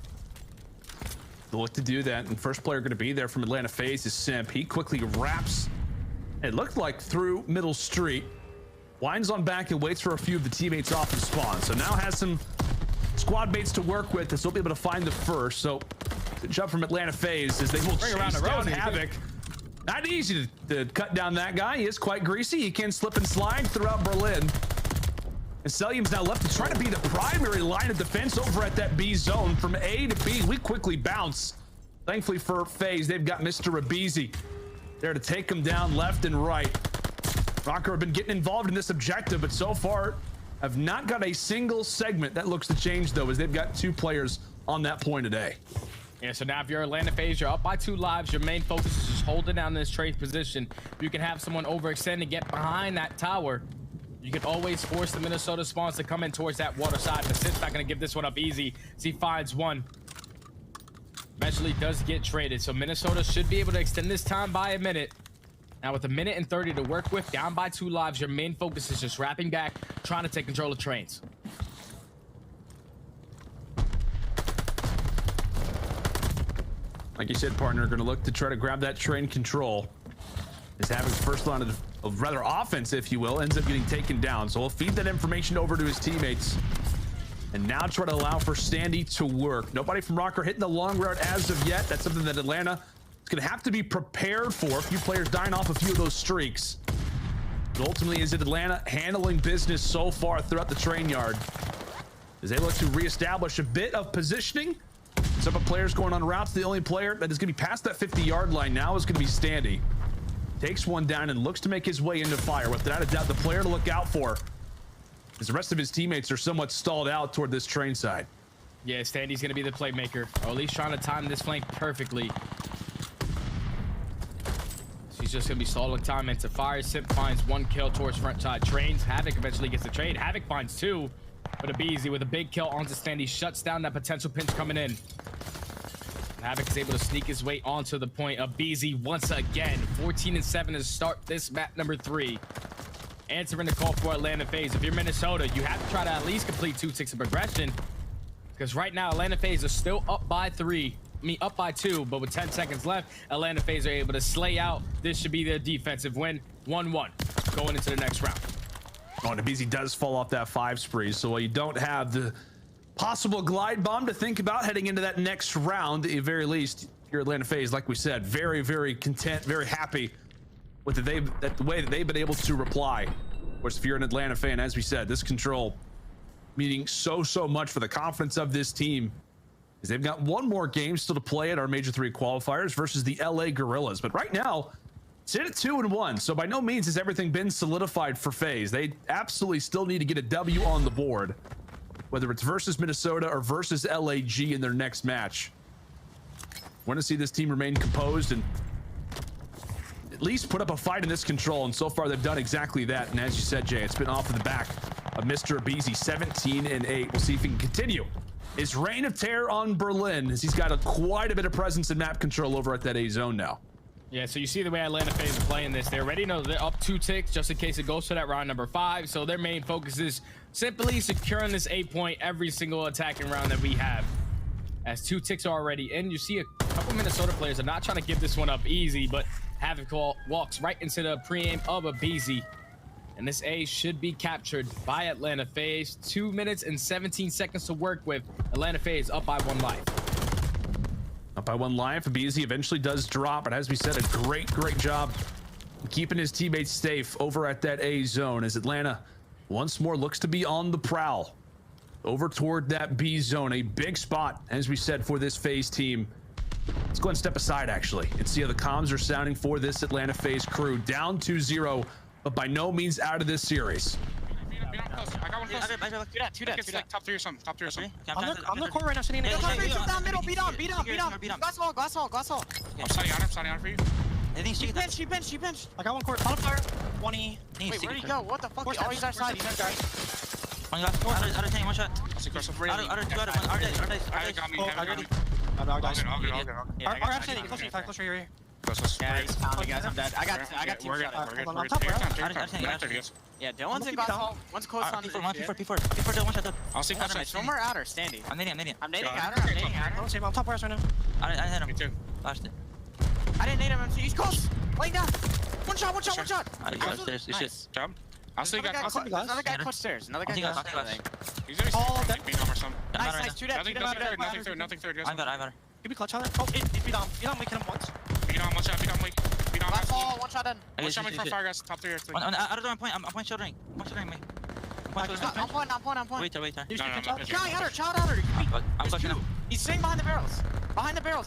They'll look to do that, and first player going to be there from Atlanta FaZe is Simp. He quickly wraps, it looked like through middle street, winds on back and waits for a few of the teammates off the spawn. So now has some squad mates to work with, as they'll be able to find the first. So the jump from Atlanta FaZe is they will chase around down Havok. Not easy to cut down that guy. He is quite greasy. He can slip and slide throughout Berlin. And Cellium's now left to try to be the primary line of defense over at that B zone. From A to B, we quickly bounce. Thankfully for FaZe, they've got Mr. aBeZy there to take him down left and right. Røkkr have been getting involved in this objective, but so far have not got a single segment. That looks to change, though, as they've got 2 players on that point today. Yeah, so now if you're Atlanta FaZe, you're up by 2 lives. Your main focus is just holding down this trade position. You can have someone overextend and get behind that tower. You can always force the Minnesota spawns to come in towards that water side, but Simp's not going to give this one up easy as he finds one. Eventually does get traded, so Minnesota should be able to extend this time by a minute. Now with 1 minute and 30 to work with, down by 2 lives, your main focus is just wrapping back, trying to take control of trains. Like you said, partner, going to look to try to grab that train control. Is having his first line of rather offense, if you will, ends up getting taken down. So we'll feed that information over to his teammates. And now try to allow for Standy to work. Nobody from Røkkr hitting the long route as of yet. That's something that Atlanta is going to have to be prepared for. A few players dying off a few of those streaks. But ultimately, is it Atlanta handling business so far throughout the train yard? As they look to reestablish a bit of positioning. Some of the players going on routes. The only player that is going to be past that 50-yard line now is going to be Standy. Takes one down and looks to make his way into fire. Without a doubt, the player to look out for, as the rest of his teammates are somewhat stalled out toward this train side. Yeah, Standy's going to be the playmaker, or at least trying to time this flank perfectly. She's just going to be stalling time into fire. Simp finds 1 kill towards front side trains. Havok eventually gets the trade. Havok finds 2, but aBeZy with a big kill onto Standy shuts down that potential pinch coming in. Havok is able to sneak his way onto the point. aBeZy once again, 14-7 to start this map number 3. Answering the call for Atlanta FaZe. If you're Minnesota, you have to try to at least complete 2 ticks of progression, because right now Atlanta FaZe are still up by 3. I mean, up by 2, but with 10 seconds left, Atlanta FaZe are able to slay out. This should be their defensive win. 1-1 going into the next round. Oh, and aBeZy does fall off that 5 spree, so while you don't have the possible glide bomb to think about heading into that next round, at the very least, your Atlanta FaZe, like we said, very, very content, very happy with the way that they've been able to reply. Of course, if you're an Atlanta fan, as we said, this control meaning so much for the confidence of this team, is they've got 1 more game still to play at our Major III Qualifiers versus the LA Guerrillas. But right now, it's in at 2-1, so by no means has everything been solidified for FaZe. They absolutely still need to get a W on the board, whether it's versus Minnesota or versus LAG in their next match. Want to see this team remain composed and at least put up a fight in this control, and so far they've done exactly that. And as you said, Jay, it's been off of the back of Mr. aBeZy, 17-8. We'll see if he can continue his reign of terror on Berlin, as he's got quite a bit of presence in map control over at that A zone now. Yeah, so you see the way Atlanta FaZe is playing this. They already know they're up 2 ticks just in case it goes to that round number 5. So their main focus is simply securing this 8 point every single attacking round that we have. As 2 ticks are already in, you see a couple Minnesota players are not trying to give this one up easy, but Havok walks right into the pre-aim of aBeZy. And this A should be captured by Atlanta FaZe. 2 minutes and 17 seconds to work with. Atlanta FaZe up by 1 life. Up by 1 life. aBeZy eventually does drop, but as we said, a great job keeping his teammates safe over at that A zone as Atlanta once more looks to be on the prowl over toward that B zone. A big spot, as we said, for this FaZe team. Let's go ahead and step aside actually and see how the comms are sounding for this Atlanta FaZe crew. Down 2-0, but by no means out of this series. I got one close. Two dead. Like top 3 or something. Top 3 or something. I'm the core right now, sitting in the Down middle, beat on. Glass wall. I'm signing on for you. I think she benched. I got one core. On fire. 20. Wait, where'd he go? What the fuck? Oh, he's outside. He's outside. One out of 10, one shot. I'll see cross over. Out of 2 out of 1. Our Got me. All good. All Standy, close here. Yeah, he's pounding, guys. I'm dead. I got 2 shots. We're good. Yeah, Dylan's in glass wall. One's close on P4, Dylan, one shot dead. I'll see cross. One more outer, Standy. I'm nading outer. I'm top wires right now. I hit him. Me too. Flashed it. I didn't nade him. He's close. Laying down. One shot. I got upstairs. Nice job. I'll see you guys. Another guy close stairs. Another guy close. He's gonna beat him or something. Nice. 2 dead. Nothing third. I'm better. Give me clutch, Tyler. Oh, beat on. We hit him once. Beat on, one shot, beat on, weak. Beat on, Glass wall, one shot in. one shot from fire, guys. Top 3 or 3. Out of the point. I'm point shouldering. Me. I'm point. Wait. Child outer. I'm clutching him. He's staying behind the barrels.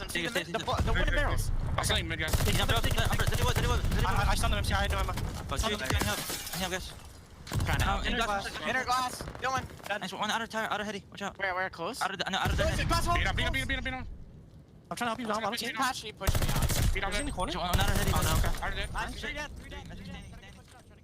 And see the wooden barrels. I'll say mid, guys. I stunned him. I know I'm I guess. inner glass. Dylan. Nice one out of heady. Watch out. Where close? Out of the Glass hole. Beat on. I'm trying to help you down. I'm Beat patch. He pushed me out. Beat on. He's in the corner. Out of heady. Out of it. 3 dead.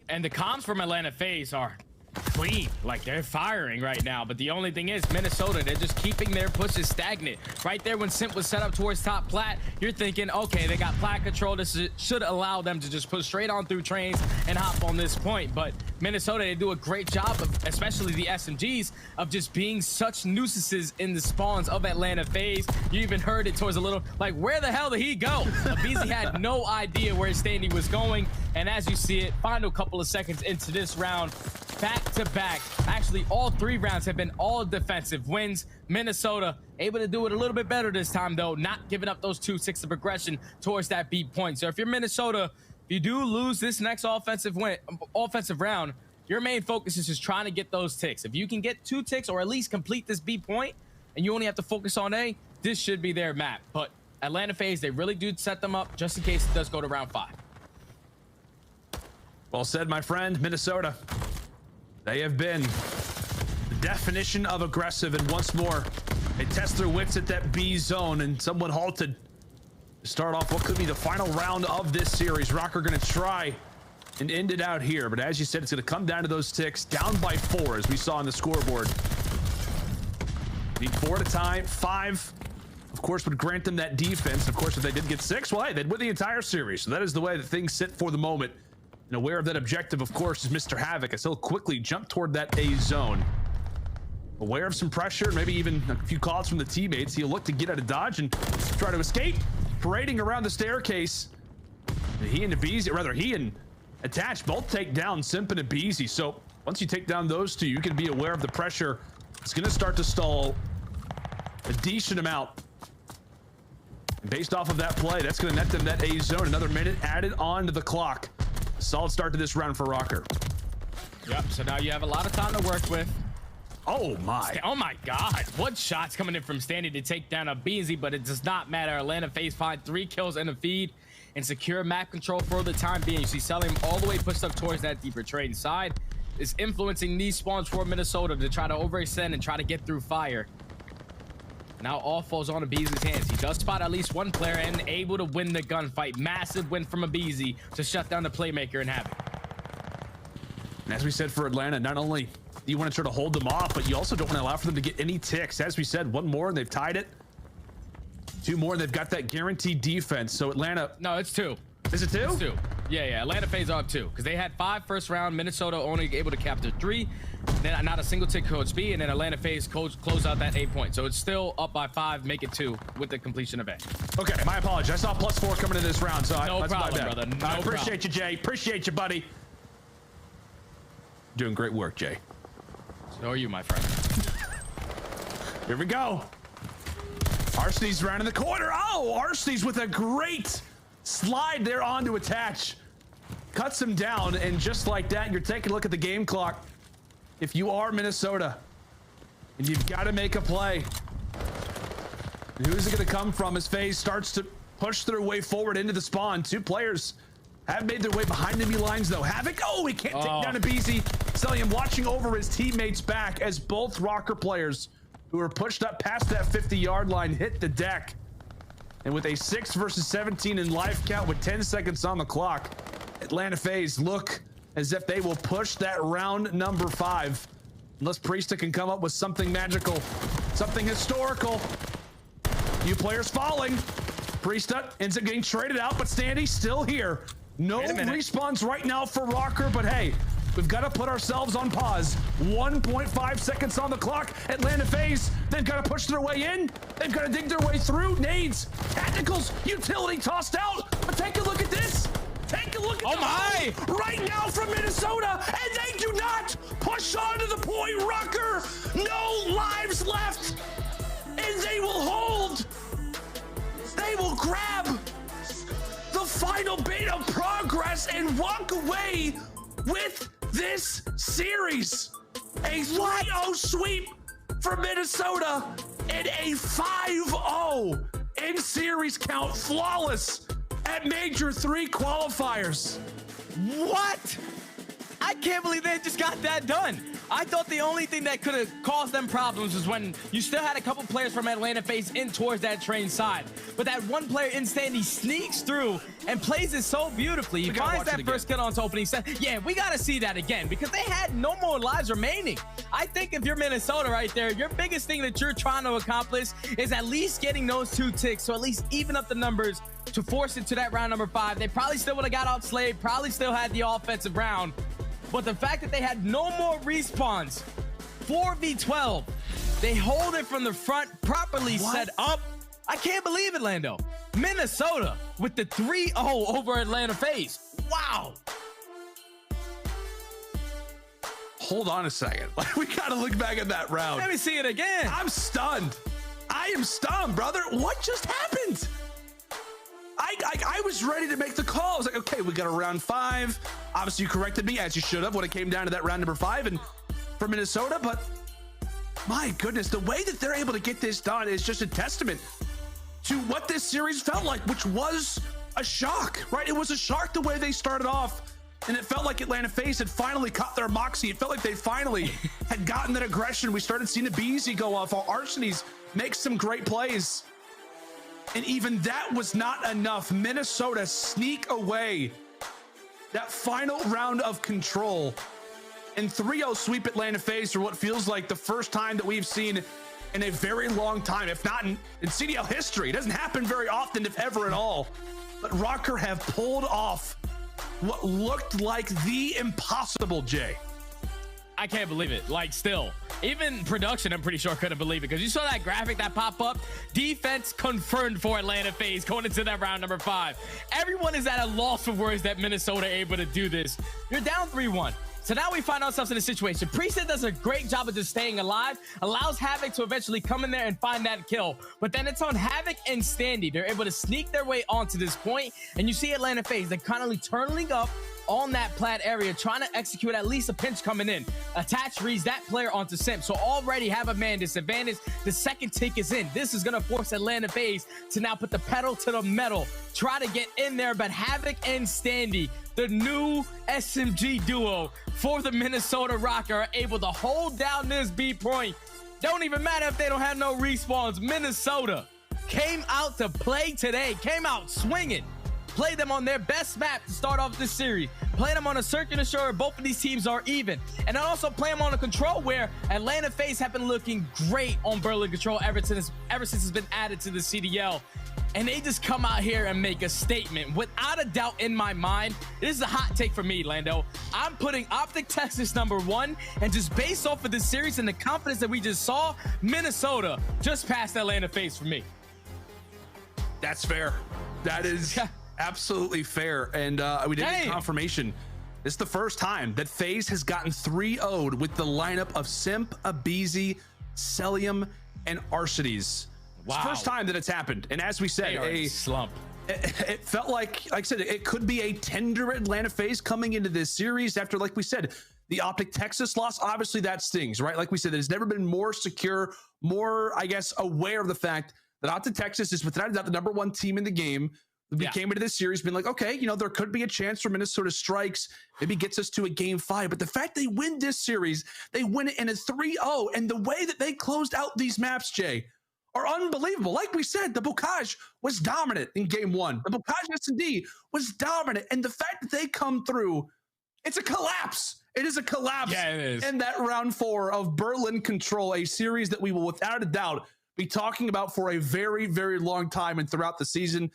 And the comms from Atlanta FaZe are clean. Like, they're firing right now. But the only thing is, Minnesota, they're just keeping their pushes stagnant. Right there when Simp was set up towards top plat, you're thinking, okay, they got plat control. This should allow them to just push straight on through trains and hop on this point. But Minnesota, they do a great job of, especially the SMGs, of just being such nuisances in the spawns of Atlanta FaZe. You even heard it towards a little, like, where the hell did he go? aBeZy had no idea where Standy was going. And as you see it, final couple of seconds into this round, back to back, actually all 3 rounds have been all defensive wins. Minnesota able to do it a little bit better this time though, not giving up those 2 ticks of progression towards that B point. So if you're Minnesota, if you do lose this next offensive round, your main focus is just trying to get those ticks. If you can get 2 ticks or at least complete this B point and you only have to focus on A, this should be their map. But Atlanta FaZe, they really do set them up just in case it does go to round 5. Well said, my friend. Minnesota, they have been the definition of aggressive, and once more they test their wits at that B zone and somewhat halted to start off what could be the final round of this series. Røkkr gonna try and end it out here, but as you said, it's gonna come down to those ticks, down by 4 as we saw on the scoreboard. Need 4 at a time. 5 of course would grant them that defense. Of course, if they did get 6, well, hey, they'd win the entire series. So that is the way that things sit for the moment. And aware of that objective, of course, is Mr. Havok, as he'll quickly jump toward that A zone. Aware of some pressure, maybe even a few calls from the teammates, he'll look to get out of dodge and try to escape. Parading around the staircase. And he and aBeZy, or rather he and Attach both take down Simp and aBeZy. So once you take down those 2, you can be aware of the pressure. It's going to start to stall a decent amount. And based off of that play, that's going to net them that A zone. Another minute added on to the clock. Solid start to this round for Røkkr. Yep, so now you have a lot of time to work with. Oh my God, what shots coming in from Standy to take down aBeZy, but it does not matter. Atlanta FaZe find 3 kills and a feed and secure map control for the time being. You see Cellium all the way pushed up towards that deeper trading side. Is influencing these spawns for Minnesota to try to overextend and try to get through fire. Now all falls on aBeZy's hands. He does spot at least 1 player and able to win the gunfight. Massive win from aBeZy to shut down the playmaker and Havok. And as we said for Atlanta, not only do you want to try to hold them off, but you also don't want to allow for them to get any ticks. As we said, 1 more and they've tied it. 2 more and they've got that guaranteed defense. So Atlanta... No, it's 2. Is it 2? It's 2. Yeah. Atlanta FaZe are up 2 because they had 5 first round. Minnesota only able to capture 3. Then not a single tick code speed, and then Atlanta FaZe close out that 8 points. So it's still up by 5, make it 2 with the completion of A. Okay, my apologies. I saw +4 coming into this round, so No that's problem, my bad. brother. No I appreciate problem. you, Jay. Appreciate you, buddy. Doing great work, Jay. So are you, my friend. Here we go. Arcitys round in the corner. Oh, Arcitys with a great slide there on to attach. Cuts him down, and just like that, you're taking a look at the game clock. If you are Minnesota, and you've got to make a play, and who's it going to come from as FaZe starts to push their way forward into the spawn? 2 players have made their way behind enemy lines, though. Havok, oh, he can't take down aBeZy. Cellium watching over his teammates back as both Røkkr players who are pushed up past that 50-yard line hit the deck. And with a 6 versus 17 in life count with 10 seconds on the clock, Atlanta FaZe look as if they will push that round number 5. Unless Priestahh can come up with something magical, something historical. Few players falling. Priestahh ends up getting traded out, but Standy still here. No respawns right now for Røkkr, but hey, we've got to put ourselves on pause. 1.5 seconds on the clock. Atlanta FaZe, they've got to push their way in. They've got to dig their way through. Nades, tacticals, utility tossed out. But take a look at this. Take a look at the right now from Minnesota, and they do not push on to the point. Røkkr, no lives left, and they will hold. They will grab the final bit of progress and walk away with this series. A 3-0 sweep for Minnesota and a 5-0 in series count, flawless at Major III Qualifiers. What? I can't believe they just got that done. I thought the only thing that could have caused them problems was when you still had a couple players from Atlanta FaZe in towards that train side. But that one player in Standy sneaks through and plays it so beautifully. He finds that first kill on his opening set. Yeah, we got to see that again because they had no more lives remaining. I think if you're Minnesota right there, your biggest thing that you're trying to accomplish is at least getting those 2 ticks. So at least even up the numbers to force it to that round number 5. They probably still would have got outslayed, probably still had the offensive round. But the fact that they had no more respawns, 4v12, they hold it from the front, properly set up. I can't believe it, Lando. Minnesota with the 3-0 over Atlanta FaZe. Wow. Hold on a second. We got to look back at that round. Let me see it again. I'm stunned. I am stunned, brother. What just happened? I was ready to make the call. I was like, okay, we got a round 5. Obviously, you corrected me, as you should have, when it came down to that round number 5 and for Minnesota. But my goodness, the way that they're able to get this done is just a testament to what this series felt like, which was a shock, right? It was a shock the way they started off. And it felt like Atlanta FaZe had finally caught their moxie. It felt like they finally had gotten that aggression. We started seeing aBeZy go off, while Arcitys make some great plays. And even that was not enough. Minnesota sneak away that final round of control and 3-0 sweep Atlanta FaZe for what feels like the first time that we've seen in a very long time, if not in CDL history. It doesn't happen very often, if ever at all. But Røkkr have pulled off what looked like the impossible, Jay. I can't believe it. Like, still, even production, I'm pretty sure couldn't believe it, because you saw that graphic that pop up. Defense confirmed for Atlanta FaZe going into that round number 5. Everyone is at a loss for words that Minnesota able to do this. You're down 3-1. So now we find ourselves in a situation. Priestahh does a great job of just staying alive, allows Havok to eventually come in there and find that kill. But then it's on Havok and Standy. They're able to sneak their way onto this point, and you see Atlanta FaZe, they're kind of turning up on that plat area, trying to execute at least a pinch coming in. Attach reads that player onto Simp, so already have a man disadvantage. The second tick is in. This is going to force Atlanta FaZe to now put the pedal to the metal, try to get in there. But Havok and Standy, the new SMG duo for the Minnesota Røkkr, are able to hold down this B point. Don't even matter if they don't have no respawns. Minnesota came out to play today, came out swinging. Play them on their best map to start off this series. Play them on a search and assure. Both of these teams are even. And then also play them on a control where Atlanta FaZe have been looking great on Berlin control ever since it's been added to the CDL. and they just come out here and make a statement. Without a doubt in my mind, this is a hot take for me, Lando. I'm putting OpTic Texas #1, and just based off of this series and the confidence that we just saw, Minnesota just passed Atlanta FaZe for me. That's fair. That is absolutely fair. And we did get confirmation. This is the first time that FaZe has gotten 3-0'd with the lineup of Simp, aBeZy, Cellium, and Arcitys. Wow. It's the first time that it's happened. And as we said, a slump. It felt like I said, it could be a tender Atlanta FaZe coming into this series after, like we said, the OpTic Texas loss. Obviously that stings, right? Like we said, there's never been more secure, more, I guess, aware of the fact that OpTic Texas is without a doubt the #1 team in the game. We came into this series being like, okay, you know, there could be a chance for Minnesota strikes, maybe gets us to a game 5. But the fact they win this series, they win it in a 3-0. And the way that they closed out these maps, Jay, are unbelievable. Like we said, the Bocage was dominant in game 1. The Bocage S&D was dominant. And the fact that they come through, it's a collapse. It is a collapse. Yeah, it is. In that round 4 of Berlin Control, a series that we will without a doubt be talking about for a very, very long time and throughout the season.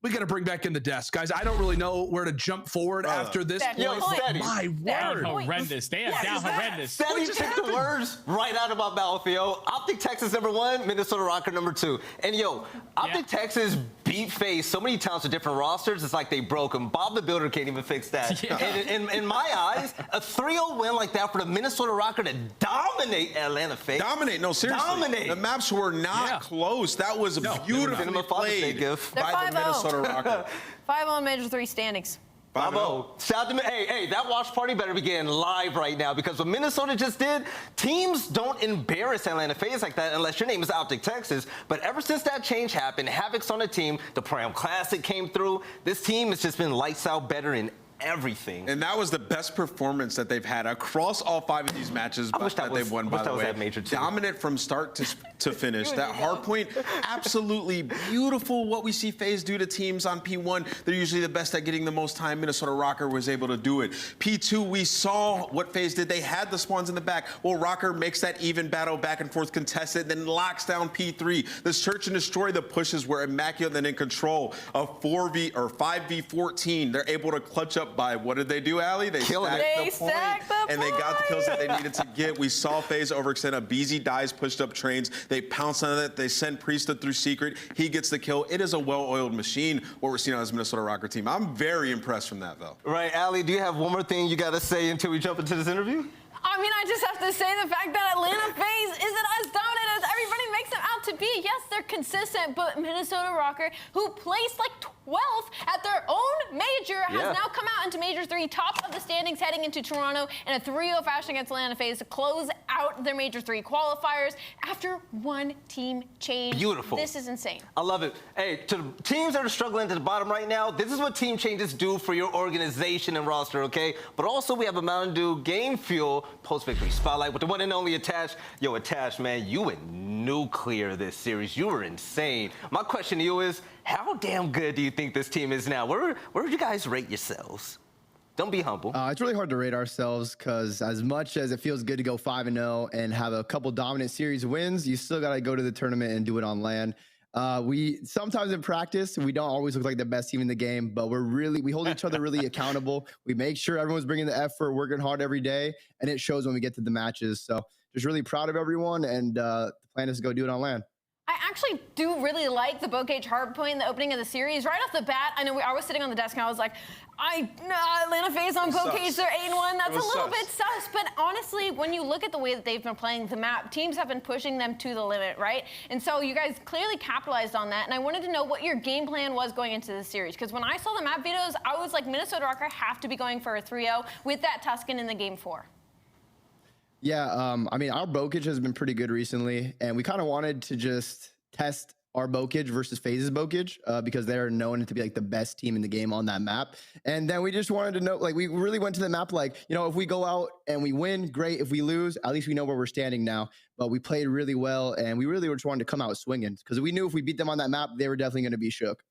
We got to bring back in the desk, guys. I don't really know where to jump forward after this point. Steady. My word. Horrendous. They are down horrendous. Steady took the words right out of my mouth, yo. OpTic Texas #1, Minnesota Røkkr #2. And yo, OpTic Texas beat FaZe so many times with different rosters, it's like they broke them. Bob the Builder can't even fix that. And in my eyes, a 3-0 win like that for the Minnesota Røkkr to dominate Atlanta FaZe. Dominate, no, seriously. Dominate. The maps were not close. That was beautifully played by the Minnesota Røkkr. 5-0 Major 3 standings. 5-0. Shout out to me. Hey, that watch party better be getting live right now, because what Minnesota just did, teams don't embarrass Atlanta FaZe like that unless your name is OpTic Texas. But ever since that change happened, Havok's on the team, the Pram Classic came through, this team has just been lights out better in everything. And that was the best performance that they've had across all 5 of these matches that they've won, by the way. Major Dominant from start to finish. That hard point, absolutely beautiful what we see FaZe do to teams on P1. They're usually the best at getting the most time. Minnesota Røkkr was able to do it. P2, we saw what FaZe did. They had the spawns in the back. Well, Røkkr makes that even battle back and forth contested, then locks down P3. The search and destroy the pushes were immaculate, then in control of 5v14. They're able to clutch up by, what did they do, Allie? They stacked the point, and they got the kills that they needed to get. We saw FaZe overextend. aBeZy dies, pushed up trains. They pounce on it. They send Priestahh through secret. He gets the kill. It is a well-oiled machine, what we're seeing on this Minnesota Røkkr team. I'm very impressed from that, though. Right, Allie, do you have one more thing you got to say until we jump into this interview? I mean, I just have to say the fact that Atlanta FaZe isn't as dominant as everybody makes them out to be. Yes, they're consistent, but Minnesota Røkkr, who placed like 12th at their own major, has now come out into Major 3, top of the standings, heading into Toronto in a 3-0 fashion against Atlanta FaZe to close out their Major 3 qualifiers after one team change. Beautiful. This is insane. I love it. Hey, to the teams that are struggling to the bottom right now, this is what team changes do for your organization and roster, okay? But also, we have a Mountain Dew Game Fuel post-victory spotlight with the one and only Attach. Yo, Attach, man, you went nuclear this series. You were insane. My question to you is, how damn good do you think this team is now? Where would you guys rate yourselves? Don't be humble. It's really hard to rate ourselves because as much as it feels good to go 5-0 and have a couple dominant series wins, you still got to go to the tournament and do it on LAN. We sometimes in practice, we don't always look like the best team in the game, but we hold each other really accountable. We make sure everyone's bringing the effort, working hard every day, and it shows when we get to the matches. So just really proud of everyone, and the plan is to go do it on LAN. I actually do really like the Bocage hardpoint in the opening of the series. Right off the bat, I know I was sitting on the desk and I was like, Atlanta FaZe on Bocage, they're 8-1. That's a little bit sus. But honestly, when you look at the way that they've been playing the map, teams have been pushing them to the limit, right? And so you guys clearly capitalized on that. And I wanted to know what your game plan was going into this series. Because when I saw the map videos, I was like, Minnesota Røkkr have to be going for a 3-0 with that Tuscan in the game 4. Yeah, I mean, our Bocage has been pretty good recently, and we kind of wanted to just test our Bocage versus FaZe's Bocage because they're known to be like the best team in the game on that map. And then we just wanted to know, like, we really went to the map like, you know, if we go out and we win, great. If we lose, at least we know where we're standing now. But we played really well, and we really just wanted to come out swinging because we knew if we beat them on that map, they were definitely going to be shook.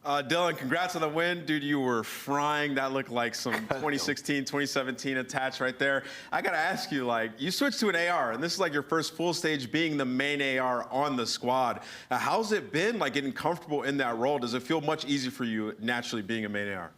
Dylan, congrats on the win. Dude, you were frying. That looked like some 2016, 2017 attach right there. I got to ask you, like, you switched to an AR, and this is like your first full stage being the main AR on the squad. How's it been, like, getting comfortable in that role? Does it feel much easier for you naturally being a main AR?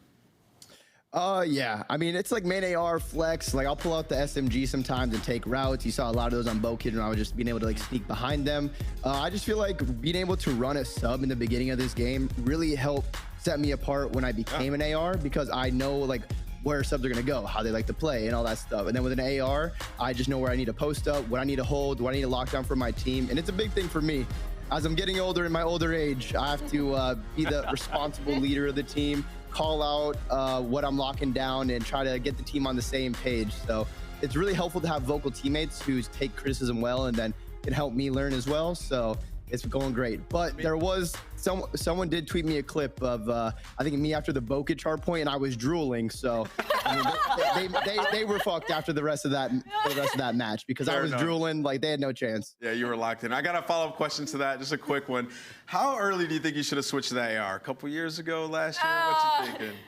Yeah. I mean, it's like main AR flex. Like, I'll pull out the SMG sometimes and take routes. You saw a lot of those on Bokid, and I was just being able to like sneak behind them. I just feel like being able to run a sub in the beginning of this game really helped set me apart when I became an AR, because I know like where subs are gonna go, how they like to play, and all that stuff. And then with an AR, I just know where I need to post up, what I need to hold, what I need to lock down for my team, and it's a big thing for me. As I'm getting older in my older age, I have to be the responsible leader of the team, call out what I'm locking down, and try to get the team on the same page. So it's really helpful to have vocal teammates who take criticism well and then can help me learn as well. So it's going great. But there was someone did tweet me a clip of I think me after the Bokid hard point, and I was drooling. So I mean, they were fucked after the rest of that match, because I was drooling like they had no chance. Yeah, you were locked in. I got a follow-up question to that, just a quick one. How early do you think you should have switched to the AR? A couple years ago, last year? What you thinking?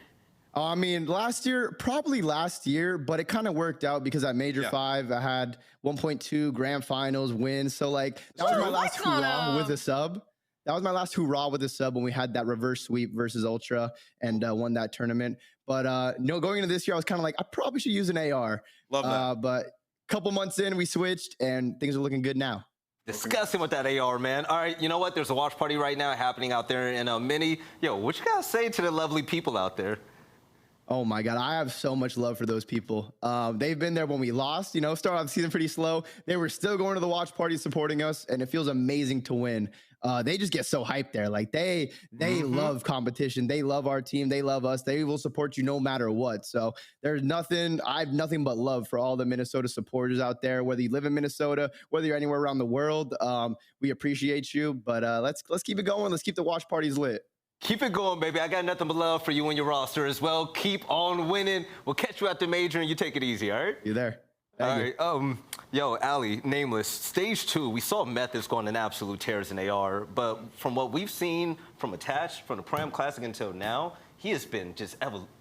I mean, probably last year, but it kind of worked out because at Major 5, I had 1.2 grand finals wins. So like that was my last hurrah with a sub. That was my last hurrah with a sub when we had that reverse sweep versus Ultra and won that tournament. But no, going into this year, I was kind of like, I probably should use an AR. Love that. But a couple months in, we switched, and things are looking good now. Disgusting with that AR, man. All right, you know what? There's a watch party right now happening out there in Mini. Yo, what you guys say to the lovely people out there? Oh my God, I have so much love for those people. They've been there when we lost, started off the season pretty slow. They were still going to the watch party supporting us, and it feels amazing to win. They just get so hyped there. Like they love competition. They love our team. They love us. They will support you no matter what. So I have nothing but love for all the Minnesota supporters out there, whether you live in Minnesota, whether you're anywhere around the world. We appreciate you, but let's keep it going. Let's keep the watch parties lit. Keep it going, baby. I got nothing but love for you and your roster as well. Keep on winning. We'll catch you at the Major, and you take it easy, all right? You there. All right. Yo, Ali, Nameless, stage 2, we saw Methodz going in absolute tears in AR, but from what we've seen from Attach, from the Prime Classic until now, he has been just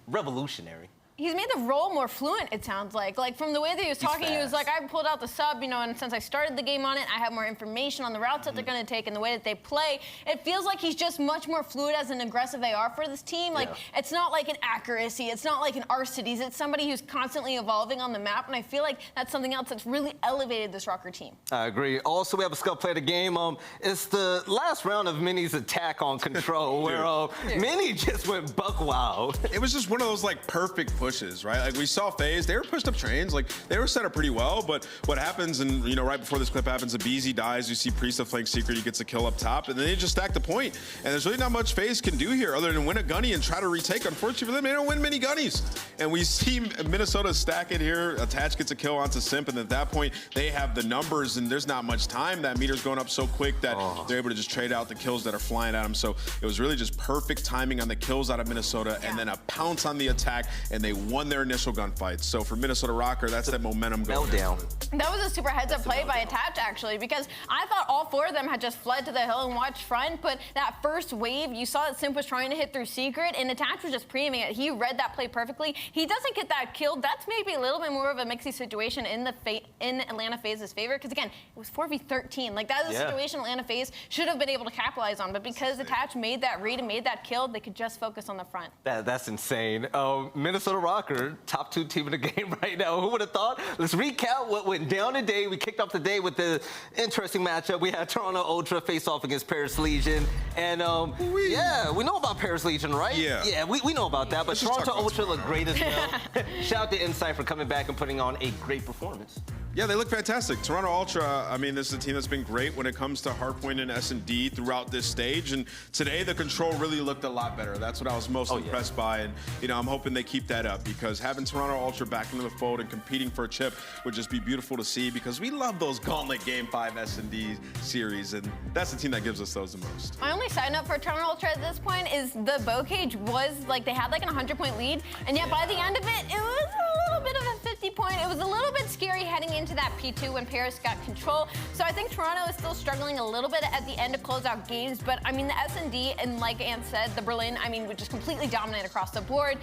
revolutionary. He's made the role more fluent, it sounds like. Like, from the way that he was talking, he was like, I pulled out the sub, and since I started the game on it, I have more information on the routes that they're going to take and the way that they play. It feels like he's just much more fluid as an aggressive AR for this team. Like, it's not like an accuracy. It's not like an Arcitys. It's somebody who's constantly evolving on the map, and I feel like that's something else that's really elevated this Røkkr team. I agree. Also, we have a Scump play of the game. It's the last round of Mini's attack on control, where Mini just went buck wild. It was just one of those, like, perfect pushes, right? Like, we saw FaZe, they were pushed up trains, like, they were set up pretty well, but what happens, and, right before this clip happens, aBeZy dies, you see Priestahh flank Secret, he gets a kill up top, and then they just stack the point. And there's really not much FaZe can do here other than win a gunny and try to retake. Unfortunately for them, they don't win many gunnies. And we see Minnesota stack it here, Attach gets a kill onto Simp, and at that point, they have the numbers, and there's not much time. That meter's going up so quick that they're able to just trade out the kills that are flying at them. So it was really just perfect timing on the kills out of Minnesota, and then a pounce on the attack, and they won their initial gunfights. So for Minnesota Røkkr, that's that momentum going down. That was a super heads-up play by Attach, actually, because I thought all 4 of them had just fled to the hill and watched front, but that first wave, you saw that Simp was trying to hit through Secret, and Attach was just preeming it. He read that play perfectly. He doesn't get that kill. That's maybe a little bit more of a mixy situation in Atlanta FaZe's favor, because again, it was 4v13. Like, that is a situation Atlanta FaZe should have been able to capitalize on, but because Attach made that read and made that kill, they could just focus on the front. That's insane. Minnesota Røkkr, top 2 team in the game right now. Who would have thought? Let's recap what went down today. We kicked off the day with the interesting matchup. We had Toronto Ultra face off against Paris Legion. And yeah, we know about Paris Legion, right? Yeah, we know about that. But Toronto Ultra looked great as well. Shout out to Insight for coming back and putting on a great performance. Yeah, they look fantastic. Toronto Ultra, I mean, this is a team that's been great when it comes to hardpoint and S&D throughout this stage. And today, the control really looked a lot better. That's what I was most impressed by. And, I'm hoping they keep that up, because having Toronto Ultra back into the fold and competing for a chip would just be beautiful to see, because we love those Gauntlet Game 5 S&D series. And that's the team that gives us those the most. My only side note for Toronto Ultra at this point is the bow cage was, like, they had like an 100-point lead. And yet by the end of it, it was a little bit of a 50-point. It was a little bit scary heading into that P2 when Paris got control. So I think Toronto is still struggling a little bit at the end to close out games. But I mean, the S&D, and like Ant said, the Berlin, I mean, would just completely dominate across the board.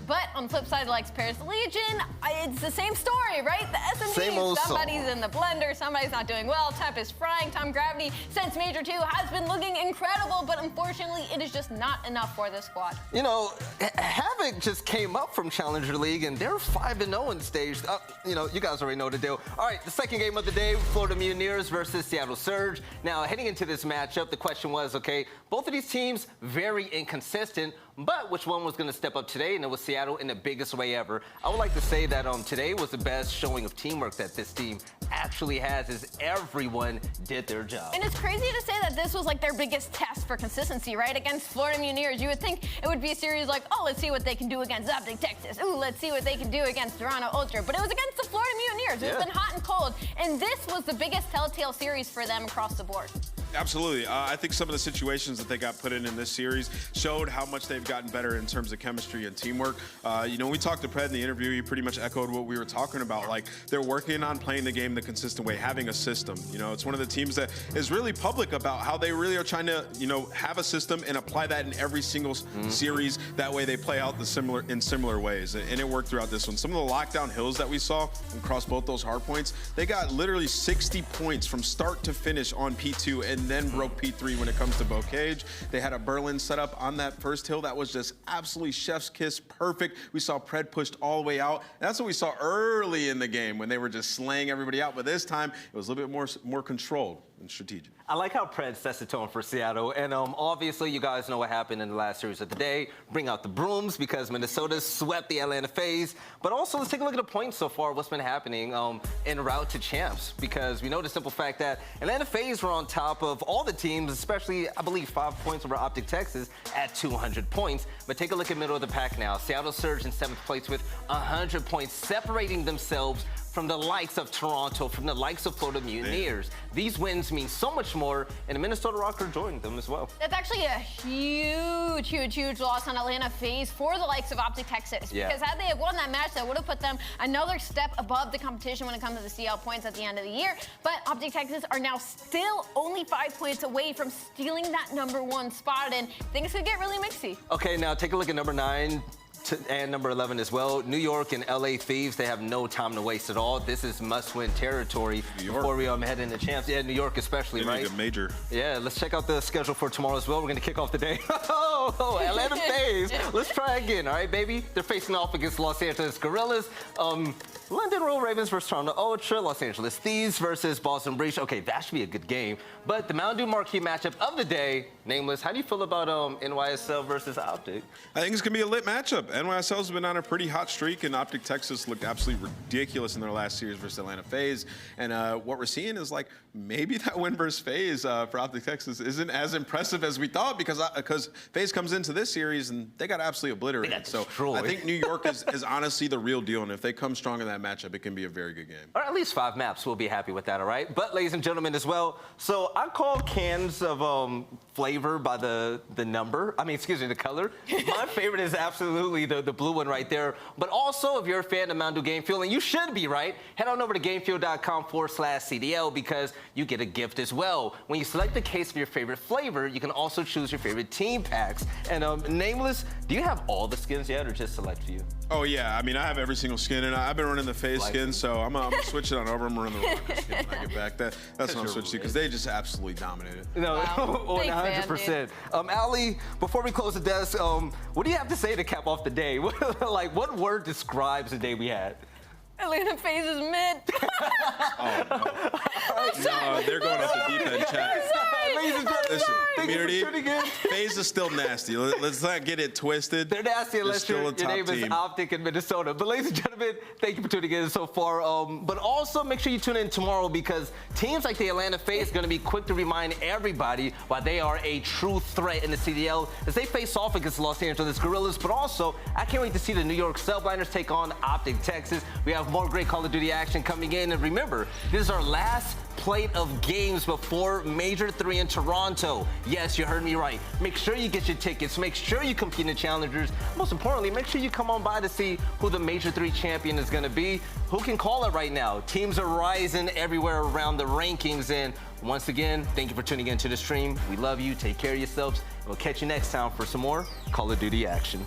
But on the flip side, like Paris Legion, it's the same story, right? The S&D, somebody's in the blender, somebody's not doing well, Tep is frying, Tom Gravity, since Major 2, has been looking incredible, but unfortunately, it is just not enough for this squad. You know, Havok just came up from Challenger League, and they're 5-0 in stage. You know, you guys already know the deal. All right, the second game of the day, Florida Mutineers versus Seattle Surge. Now, heading into this matchup, the question was, okay, both of these teams very inconsistent, but which one was going to step up today? And it was Seattle in the biggest way ever. I would like to say that today was the best showing of teamwork that this team actually has, as everyone did their job. And it's crazy to say that this was like their biggest test for consistency, right? Against Florida Mutineers, you would think it would be a series like, oh, let's see what they can do against OpTic Texas. Ooh, let's see what they can do against Toronto Ultra. But it was against the Florida Mutineers. It's been hot and cold. And this was the biggest telltale series for them across the board. Absolutely. I think some of the situations that they got put in this series showed how much they've gotten better in terms of chemistry and teamwork. You know, when we talked to Pred in the interview, he pretty much echoed what we were talking about. Like, they're working on playing the game the consistent way, having a system. You know, it's one of the teams that is really public about how they really are trying to, you know, have a system and apply that in every single series. That way they play out in similar ways. And it worked throughout this one. Some of the lockdown hills that we saw across both those hard points, they got literally 60 points from start to finish on P2 and then broke P3 when it comes to Bocage. They had a Berlin set up on that first hill that was just absolutely chef's kiss perfect. We saw Pred pushed all the way out. That's what we saw early in the game when they were just slaying everybody out. But this time, it was a little bit more controlled and strategic. I like how Pred sets the tone for Seattle. And obviously, you guys know what happened in the last series of the day. Bring out the brooms because Minnesota swept the Atlanta FaZe. But also, let's take a look at the points so far, what's been happening en route to champs. Because we know the simple fact that Atlanta FaZe were on top of all the teams, especially, I believe, 5 points over OpTic Texas at 200 points. But take a look at middle of the pack now. Seattle Surge in 7th place with 100 points, separating themselves from the likes of Toronto, from the likes of Florida Mutineers. These wins mean so much more, and the Minnesota Røkkr joined them as well. That's actually a huge, huge, huge loss on Atlanta FaZe for the likes of OpTic Texas. Because had they have won that match, that would have put them another step above the competition when it comes to the CL points at the end of the year. But OpTic Texas are now still only 5 points away from stealing that #1 spot, and things could get really mixy. Okay, now take a look at number 9. And number 11 as well. New York and LA Thieves, they have no time to waste at all. This is must-win territory before we head into champs. Yeah, New York especially, they right? Need a major. Yeah, let's check out the schedule for tomorrow as well. We're going to kick off the day. Oh, Atlanta FaZe. Let's try again, all right, baby? They're facing off against Los Angeles Guerrillas. London Royal Ravens versus Toronto Ultra, Los Angeles Thieves versus Boston Breach. Okay, that should be a good game. But the Mountain Dew marquee matchup of the day, nameless. How do you feel about NYSL versus OpTic? I think it's going to be a lit matchup. NYSL's been on a pretty hot streak, and OpTic Texas looked absolutely ridiculous in their last series versus Atlanta FaZe. And what we're seeing is, like, maybe that win versus FaZe for OpTic Texas isn't as impressive as we thought because FaZe comes into this series and they got absolutely obliterated. So I think New York is honestly the real deal, and if they come strong in that matchup, it can be a very good game. Or at least 5 maps. We'll be happy with that, all right? But, ladies and gentlemen, as well, so I call cans of flavor by the number. I mean, excuse me, the color. My favorite is absolutely the blue one right there. But also, if you're a fan of Mountain Dew Game Fuel, and you should be, right? Head on over to gamefuel.com/CDL because you get a gift as well. When you select the case of your favorite flavor, you can also choose your favorite team packs. And Nameless, do you have all the skins yet or just select few? Oh, yeah. I mean, I have every single skin, and I've been running the FaZe skin, so I'm going to switch it on over. I'm going to run the Røkkr skin when I get back. That's what I'm switching to because they just absolutely dominated. No, 100%. Ali, before we close the desk, what do you have to say to cap off the day? Like, what word describes the day we had? Atlanta FaZe is mid. Oh, no. No, they're going off the deep end chat. Listen, community, FaZe is still nasty. Let's not get it twisted. They're nasty unless your name is OpTic in Minnesota. But ladies and gentlemen, thank you for tuning in so far. But also make sure you tune in tomorrow because teams like the Atlanta FaZe are going to be quick to remind everybody why they are a true threat in the CDL as they face off against Los Angeles Guerrillas. But also, I can't wait to see the New York Subliners take on OpTic Texas. We have more great Call of Duty action coming in. And remember, this is our last slate of games before Major 3 in Toronto. Yes, you heard me right. Make sure you get your tickets. Make sure you compete in challengers. Most importantly, make sure you come on by to see who the Major 3 champion is going to be. Who can call it right now? Teams are rising everywhere around the rankings. And once again, thank you for tuning in to the stream. We love you. Take care of yourselves. We'll catch you next time for some more Call of Duty action.